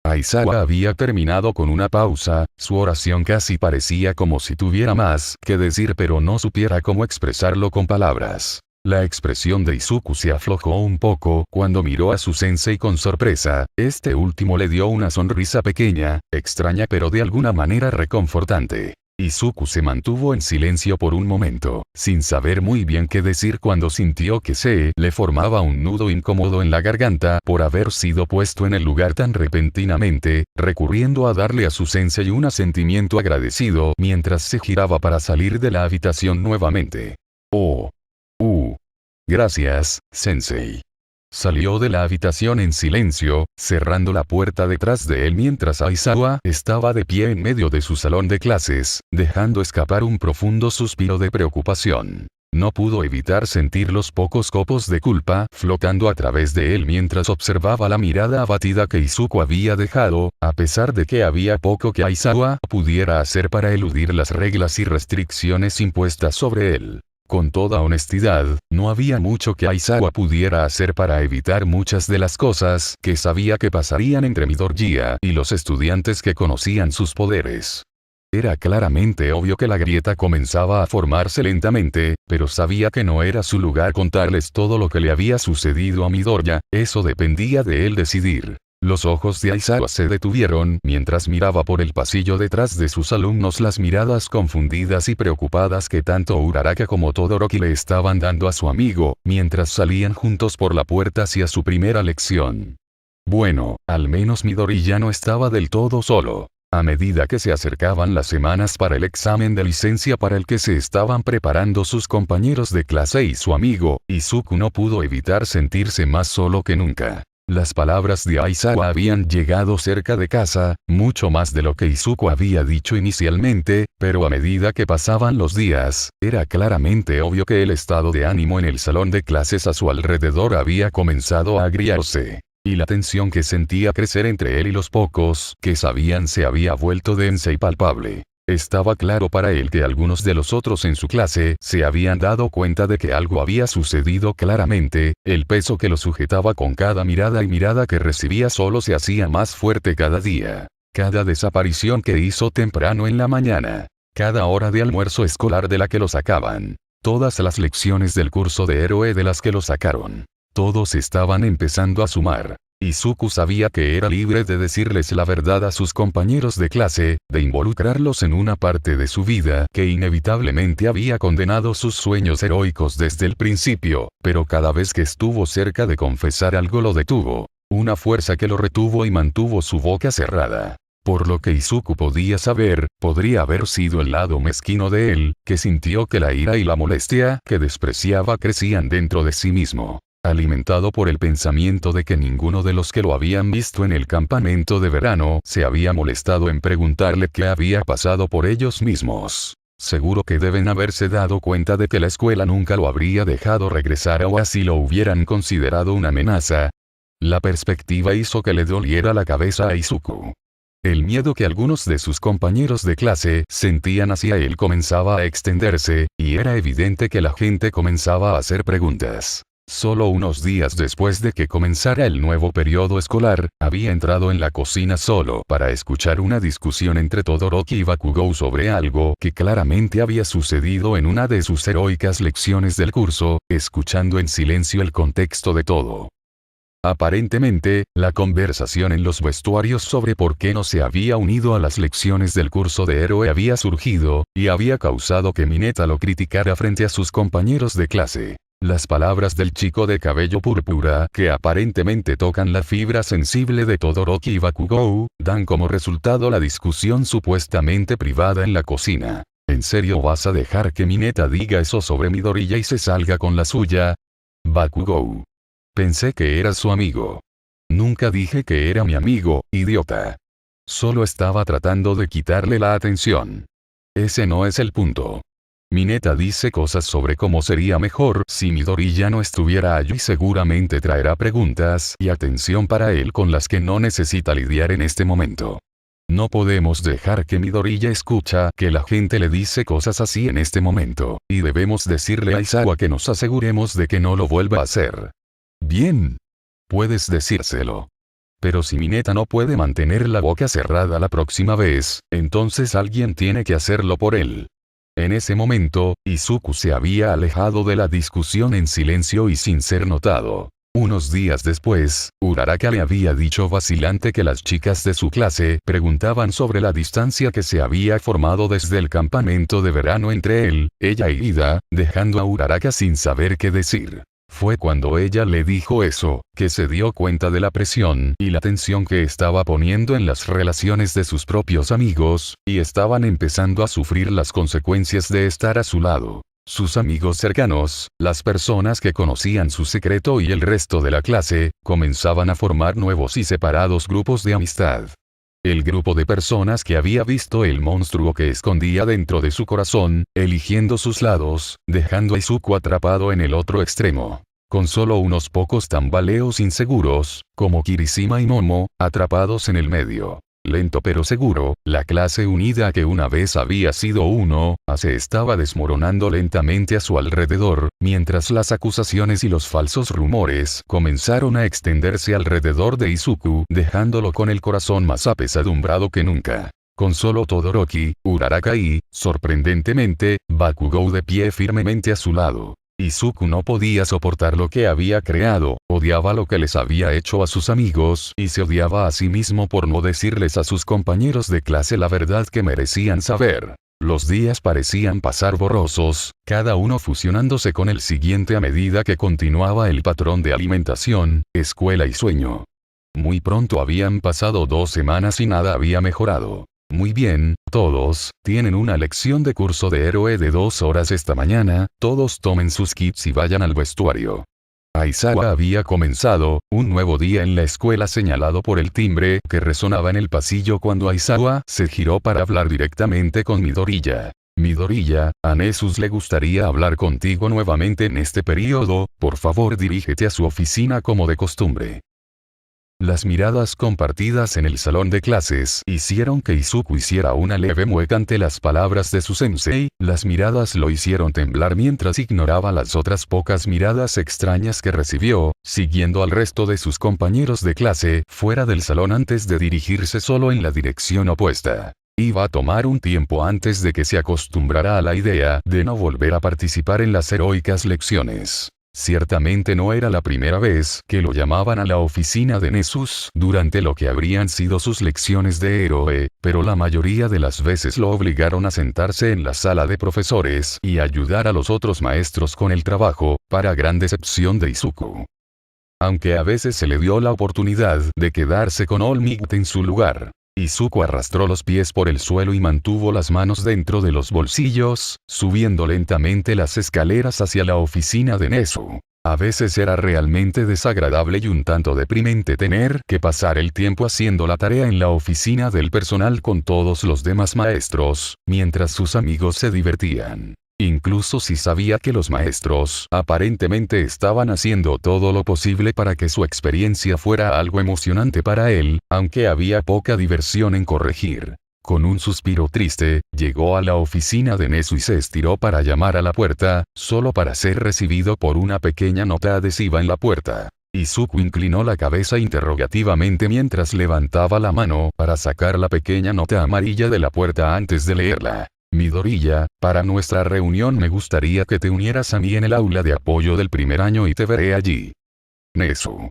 Aizawa había terminado con una pausa, su oración casi parecía como si tuviera más que decir pero no supiera cómo expresarlo con palabras. La expresión de Izuku se aflojó un poco cuando miró a su sensei con sorpresa, este último le dio una sonrisa pequeña, extraña pero de alguna manera reconfortante. Izuku se mantuvo en silencio por un momento, sin saber muy bien qué decir cuando sintió que se le formaba un nudo incómodo en la garganta por haber sido puesto en el lugar tan repentinamente, recurriendo a darle a su sensei un asentimiento agradecido mientras se giraba para salir de la habitación nuevamente. Oh. Gracias, sensei. Salió de la habitación en silencio, cerrando la puerta detrás de él mientras Aizawa estaba de pie en medio de su salón de clases, dejando escapar un profundo suspiro de preocupación. No pudo evitar sentir los pocos copos de culpa flotando a través de él mientras observaba la mirada abatida que Izuku había dejado, a pesar de que había poco que Aizawa pudiera hacer para eludir las reglas y restricciones impuestas sobre él. Con toda honestidad, no había mucho que Aizawa pudiera hacer para evitar muchas de las cosas que sabía que pasarían entre Midoriya y los estudiantes que conocían sus poderes. Era claramente obvio que la grieta comenzaba a formarse lentamente, pero sabía que no era su lugar contarles todo lo que le había sucedido a Midoriya, eso dependía de él decidir. Los ojos de Aizawa se detuvieron mientras miraba por el pasillo detrás de sus alumnos las miradas confundidas y preocupadas que tanto Uraraka como Todoroki le estaban dando a su amigo, mientras salían juntos por la puerta hacia su primera lección. Bueno, al menos Midoriya no estaba del todo solo. A medida que se acercaban las semanas para el examen de licencia para el que se estaban preparando sus compañeros de clase y su amigo, Izuku no pudo evitar sentirse más solo que nunca. Las palabras de Aizawa habían llegado cerca de casa, mucho más de lo que Izuku había dicho inicialmente, pero a medida que pasaban los días, era claramente obvio que el estado de ánimo en el salón de clases a su alrededor había comenzado a agriarse. Y la tensión que sentía crecer entre él y los pocos que sabían se había vuelto densa y palpable. Estaba claro para él que algunos de los otros en su clase se habían dado cuenta de que algo había sucedido claramente, el peso que lo sujetaba con cada mirada y mirada que recibía solo se hacía más fuerte cada día. Cada desaparición que hizo temprano en la mañana. Cada hora de almuerzo escolar de la que lo sacaban. Todas las lecciones del curso de héroe de las que lo sacaron. Todos estaban empezando a sumar. Izuku sabía que era libre de decirles la verdad a sus compañeros de clase, de involucrarlos en una parte de su vida que inevitablemente había condenado sus sueños heroicos desde el principio, pero cada vez que estuvo cerca de confesar algo lo detuvo. Una fuerza que lo retuvo y mantuvo su boca cerrada. Por lo que Izuku podía saber, podría haber sido el lado mezquino de él, que sintió que la ira y la molestia que despreciaba crecían dentro de sí mismo. Alimentado por el pensamiento de que ninguno de los que lo habían visto en el campamento de verano se había molestado en preguntarle qué había pasado por ellos mismos. Seguro que deben haberse dado cuenta de que la escuela nunca lo habría dejado regresar o así lo hubieran considerado una amenaza. La perspectiva hizo que le doliera la cabeza a Izuku. El miedo que algunos de sus compañeros de clase sentían hacia él comenzaba a extenderse, y era evidente que la gente comenzaba a hacer preguntas. Solo unos días después de que comenzara el nuevo periodo escolar, había entrado en la cocina solo para escuchar una discusión entre Todoroki y Bakugou sobre algo que claramente había sucedido en una de sus heroicas lecciones del curso, escuchando en silencio el contexto de todo. Aparentemente, la conversación en los vestuarios sobre por qué no se había unido a las lecciones del curso de héroe había surgido, y había causado que Mineta lo criticara frente a sus compañeros de clase. Las palabras del chico de cabello púrpura que aparentemente tocan la fibra sensible de Todoroki y Bakugou, dan como resultado la discusión supuestamente privada en la cocina. ¿En serio vas a dejar que Mineta diga eso sobre Midoriya y se salga con la suya? Bakugou. Pensé que eras su amigo. Nunca dije que era mi amigo, idiota. Solo estaba tratando de quitarle la atención. Ese no es el punto. Mineta dice cosas sobre cómo sería mejor si Midoriya no estuviera allí y seguramente traerá preguntas y atención para él con las que no necesita lidiar en este momento. No podemos dejar que Midoriya escucha que la gente le dice cosas así en este momento, y debemos decirle a Aizawa que nos aseguremos de que no lo vuelva a hacer. Bien. Puedes decírselo. Pero si Mineta no puede mantener la boca cerrada la próxima vez, entonces alguien tiene que hacerlo por él. En ese momento, Izuku se había alejado de la discusión en silencio y sin ser notado. Unos días después, Uraraka le había dicho vacilante que las chicas de su clase preguntaban sobre la distancia que se había formado desde el campamento de verano entre él, ella y Ida, dejando a Uraraka sin saber qué decir. Fue cuando ella le dijo eso, que se dio cuenta de la presión y la tensión que estaba poniendo en las relaciones de sus propios amigos, y estaban empezando a sufrir las consecuencias de estar a su lado. Sus amigos cercanos, las personas que conocían su secreto y el resto de la clase, comenzaban a formar nuevos y separados grupos de amistad. El grupo de personas que había visto el monstruo que escondía dentro de su corazón, eligiendo sus lados, dejando a Izuku atrapado en el otro extremo. Con solo unos pocos tambaleos inseguros, como Kirishima y Momo, atrapados en el medio. Lento pero seguro, la clase unida que una vez había sido uno, se estaba desmoronando lentamente a su alrededor, mientras las acusaciones y los falsos rumores comenzaron a extenderse alrededor de Izuku, dejándolo con el corazón más apesadumbrado que nunca. Con solo Todoroki, Uraraka y, sorprendentemente, Bakugou de pie firmemente a su lado. Izuku no podía soportar lo que había creado, odiaba lo que les había hecho a sus amigos y se odiaba a sí mismo por no decirles a sus compañeros de clase la verdad que merecían saber. Los días parecían pasar borrosos, cada uno fusionándose con el siguiente a medida que continuaba el patrón de alimentación, escuela y sueño. Muy pronto habían pasado 2 semanas y nada había mejorado. Muy bien, todos, tienen una lección de curso de héroe de 2 horas esta mañana, todos tomen sus kits y vayan al vestuario. Aizawa había comenzado, un nuevo día en la escuela señalado por el timbre que resonaba en el pasillo cuando Aizawa se giró para hablar directamente con Midoriya. Midoriya, a Nessus le gustaría hablar contigo nuevamente en este periodo, por favor dirígete a su oficina como de costumbre. Las miradas compartidas en el salón de clases hicieron que Izuku hiciera una leve mueca ante las palabras de su sensei, las miradas lo hicieron temblar mientras ignoraba las otras pocas miradas extrañas que recibió, siguiendo al resto de sus compañeros de clase fuera del salón antes de dirigirse solo en la dirección opuesta. Iba a tomar un tiempo antes de que se acostumbrara a la idea de no volver a participar en las heroicas lecciones. Ciertamente no era la primera vez que lo llamaban a la oficina de Nessus durante lo que habrían sido sus lecciones de héroe, pero la mayoría de las veces lo obligaron a sentarse en la sala de profesores y ayudar a los otros maestros con el trabajo, para gran decepción de Izuku. Aunque a veces se le dio la oportunidad de quedarse con All Might en su lugar. Izuku arrastró los pies por el suelo y mantuvo las manos dentro de los bolsillos, subiendo lentamente las escaleras hacia la oficina de Nezu. A veces era realmente desagradable y un tanto deprimente tener que pasar el tiempo haciendo la tarea en la oficina del personal con todos los demás maestros, mientras sus amigos se divertían. Incluso si sabía que los maestros aparentemente estaban haciendo todo lo posible para que su experiencia fuera algo emocionante para él, aunque había poca diversión en corregir. Con un suspiro triste, llegó a la oficina de Nezu y se estiró para llamar a la puerta, solo para ser recibido por una pequeña nota adhesiva en la puerta. Izuku inclinó la cabeza interrogativamente mientras levantaba la mano para sacar la pequeña nota amarilla de la puerta antes de leerla. Midoriya, para nuestra reunión me gustaría que te unieras a mí en el aula de apoyo del primer año y te veré allí. Nezu.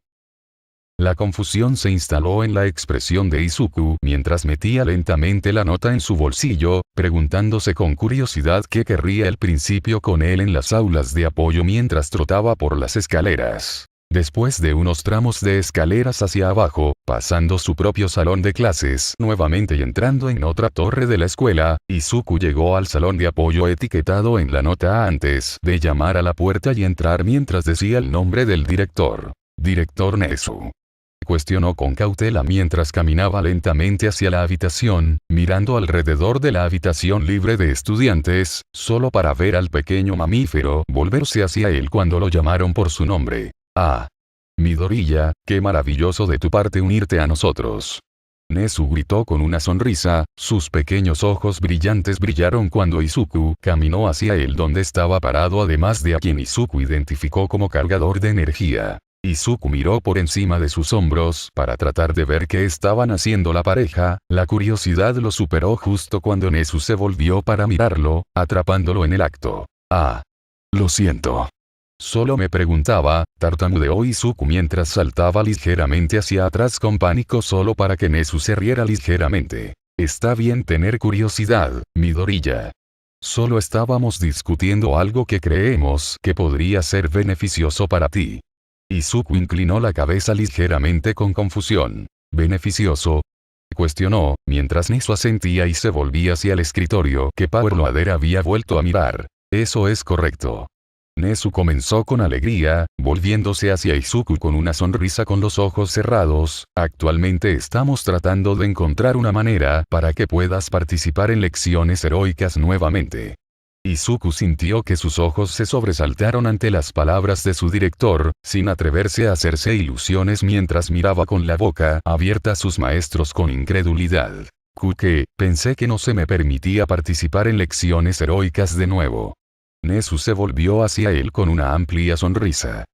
La confusión se instaló en la expresión de Izuku mientras metía lentamente la nota en su bolsillo, preguntándose con curiosidad qué querría el principio con él en las aulas de apoyo mientras trotaba por las escaleras. Después de unos tramos de escaleras hacia abajo, pasando su propio salón de clases nuevamente y entrando en otra torre de la escuela, Izuku llegó al salón de apoyo etiquetado en la nota antes de llamar a la puerta y entrar mientras decía el nombre del director. Director Nezu. Cuestionó con cautela mientras caminaba lentamente hacia la habitación, mirando alrededor de la habitación libre de estudiantes, solo para ver al pequeño mamífero volverse hacia él cuando lo llamaron por su nombre. Ah. Midoriya, qué maravilloso de tu parte unirte a nosotros. Nezu gritó con una sonrisa, sus pequeños ojos brillantes brillaron cuando Izuku caminó hacia él donde estaba parado además de a quien Izuku identificó como cargador de energía. Izuku miró por encima de sus hombros para tratar de ver qué estaban haciendo la pareja, la curiosidad lo superó justo cuando Nezu se volvió para mirarlo, atrapándolo en el acto. Ah. Lo siento. Solo me preguntaba, tartamudeó Izuku mientras saltaba ligeramente hacia atrás con pánico solo para que Nezu se riera ligeramente. Está bien tener curiosidad, Midoriya. Solo estábamos discutiendo algo que creemos que podría ser beneficioso para ti. Izuku inclinó la cabeza ligeramente con confusión. ¿Beneficioso? Cuestionó, mientras Nezu asentía y se volvía hacia el escritorio que Power Loader había vuelto a mirar. Eso es correcto. Nezu comenzó con alegría, volviéndose hacia Izuku con una sonrisa con los ojos cerrados. Actualmente estamos tratando de encontrar una manera para que puedas participar en lecciones heroicas nuevamente. Izuku sintió que sus ojos se sobresaltaron ante las palabras de su director, sin atreverse a hacerse ilusiones mientras miraba con la boca abierta a sus maestros con incredulidad. ¿Qué? Pensé que no se me permitía participar en lecciones heroicas de nuevo. Nezu se volvió hacia él con una amplia sonrisa.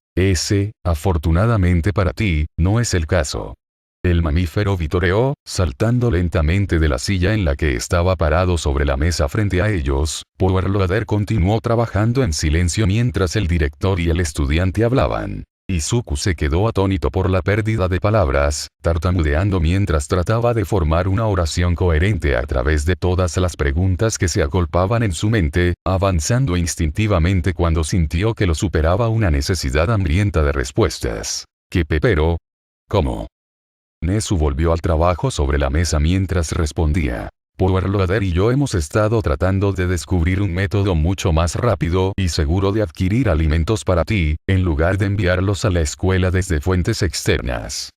Afortunadamente para ti, no es el caso. El mamífero vitoreó, saltando lentamente de la silla en la que estaba parado sobre la mesa frente a ellos. Power Loader continuó trabajando en silencio mientras el director y el estudiante hablaban. Izuku se quedó atónito por la pérdida de palabras, tartamudeando mientras trataba de formar una oración coherente a través de todas las preguntas que se agolpaban en su mente, avanzando instintivamente cuando sintió que lo superaba una necesidad hambrienta de respuestas. ¿Qué pero? ¿Cómo? Nezu volvió al trabajo sobre la mesa mientras respondía. Power Loader y yo hemos estado tratando de descubrir un método mucho más rápido y seguro de adquirir alimentos para ti, en lugar de enviarlos a la escuela desde fuentes externas.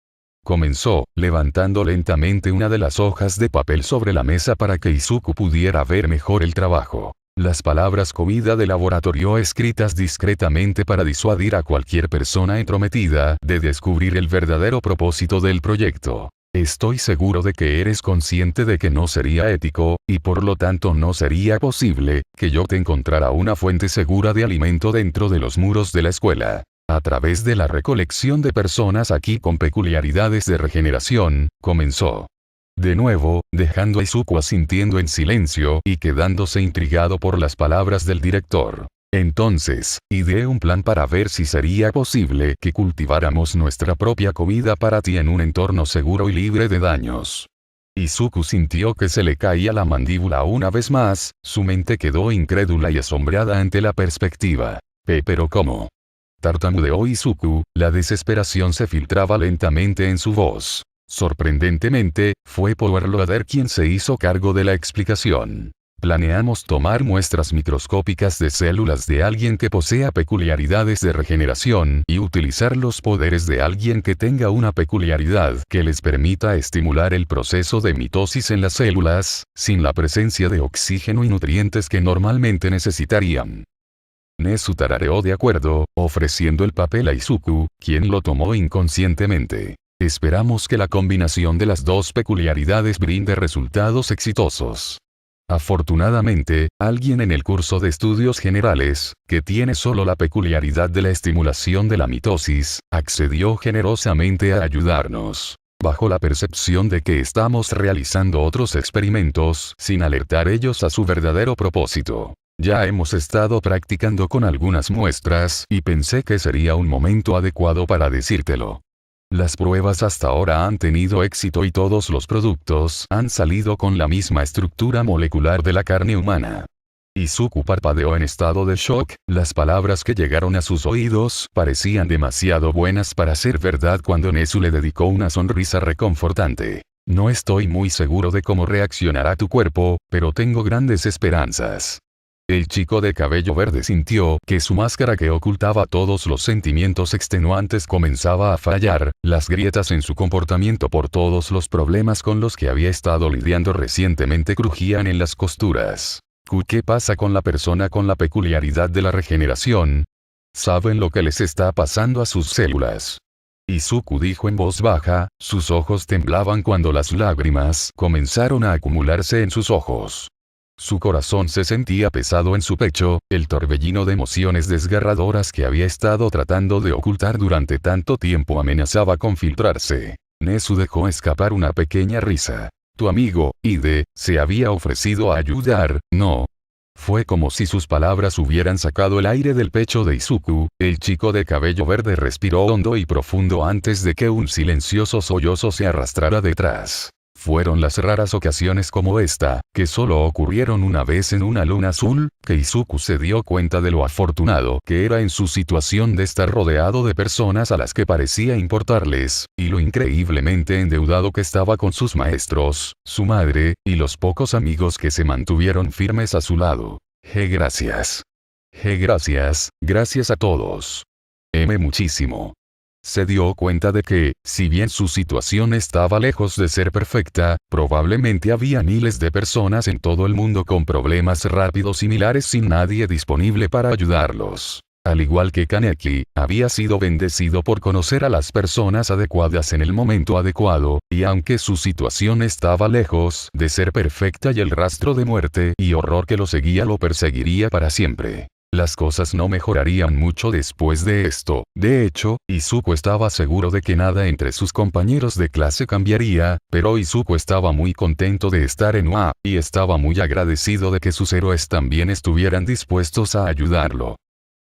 Comenzó, levantando lentamente una de las hojas de papel sobre la mesa para que Izuku pudiera ver mejor el trabajo. Las palabras comida de laboratorio escritas discretamente para disuadir a cualquier persona entrometida de descubrir el verdadero propósito del proyecto. Estoy seguro de que eres consciente de que no sería ético, y por lo tanto no sería posible, que yo te encontrara una fuente segura de alimento dentro de los muros de la escuela. A través de la recolección de personas aquí con peculiaridades de regeneración, comenzó. De nuevo, dejando a Izuku asintiendo en silencio y quedándose intrigado por las palabras del director. Entonces, ideé un plan para ver si sería posible que cultiváramos nuestra propia comida para ti en un entorno seguro y libre de daños. Izuku sintió que se le caía la mandíbula una vez más, su mente quedó incrédula y asombrada ante la perspectiva. ¿Pero cómo? Tartamudeó Izuku, la desesperación se filtraba lentamente en su voz. Sorprendentemente, fue Power Loader quien se hizo cargo de la explicación. Planeamos tomar muestras microscópicas de células de alguien que posea peculiaridades de regeneración y utilizar los poderes de alguien que tenga una peculiaridad que les permita estimular el proceso de mitosis en las células, sin la presencia de oxígeno y nutrientes que normalmente necesitarían. Nezu tarareó de acuerdo, ofreciendo el papel a Izuku, quien lo tomó inconscientemente. Esperamos que la combinación de las dos peculiaridades brinde resultados exitosos. Afortunadamente, alguien en el curso de estudios generales, que tiene solo la peculiaridad de la estimulación de la mitosis, accedió generosamente a ayudarnos. Bajo la percepción de que estamos realizando otros experimentos, sin alertar ellos a su verdadero propósito. Ya hemos estado practicando con algunas muestras y pensé que sería un momento adecuado para decírtelo. Las pruebas hasta ahora han tenido éxito y todos los productos han salido con la misma estructura molecular de la carne humana. Izuku parpadeó en estado de shock, las palabras que llegaron a sus oídos parecían demasiado buenas para ser verdad cuando Nezu le dedicó una sonrisa reconfortante. No estoy muy seguro de cómo reaccionará tu cuerpo, pero tengo grandes esperanzas. El chico de cabello verde sintió que su máscara que ocultaba todos los sentimientos extenuantes comenzaba a fallar, las grietas en su comportamiento por todos los problemas con los que había estado lidiando recientemente crujían en las costuras. ¿Qué pasa con la persona con la peculiaridad de la regeneración? ¿Saben lo que les está pasando a sus células? Izuku dijo en voz baja, sus ojos temblaban cuando las lágrimas comenzaron a acumularse en sus ojos. Su corazón se sentía pesado en su pecho, el torbellino de emociones desgarradoras que había estado tratando de ocultar durante tanto tiempo amenazaba con filtrarse. Nezu dejó escapar una pequeña risa. Tu amigo, Ide, se había ofrecido a ayudar, ¿no? Fue como si sus palabras hubieran sacado el aire del pecho de Izuku. El chico de cabello verde respiró hondo y profundo antes de que un silencioso sollozo se arrastrara detrás. Fueron las raras ocasiones como esta, que solo ocurrieron una vez en una luna azul, que Izuku se dio cuenta de lo afortunado que era en su situación de estar rodeado de personas a las que parecía importarles, y lo increíblemente endeudado que estaba con sus maestros, su madre, y los pocos amigos que se mantuvieron firmes a su lado. Gracias. Gracias a todos. Muchísimo. Se dio cuenta de que, si bien su situación estaba lejos de ser perfecta, probablemente había miles de personas en todo el mundo con problemas rápidos similares sin nadie disponible para ayudarlos. Al igual que Kaneki, había sido bendecido por conocer a las personas adecuadas en el momento adecuado, y aunque su situación estaba lejos de ser perfecta y el rastro de muerte y horror que lo seguía lo perseguiría para siempre. Las cosas no mejorarían mucho después de esto. De hecho, Izuku estaba seguro de que nada entre sus compañeros de clase cambiaría, pero Izuku estaba muy contento de estar en UA, y estaba muy agradecido de que sus héroes también estuvieran dispuestos a ayudarlo.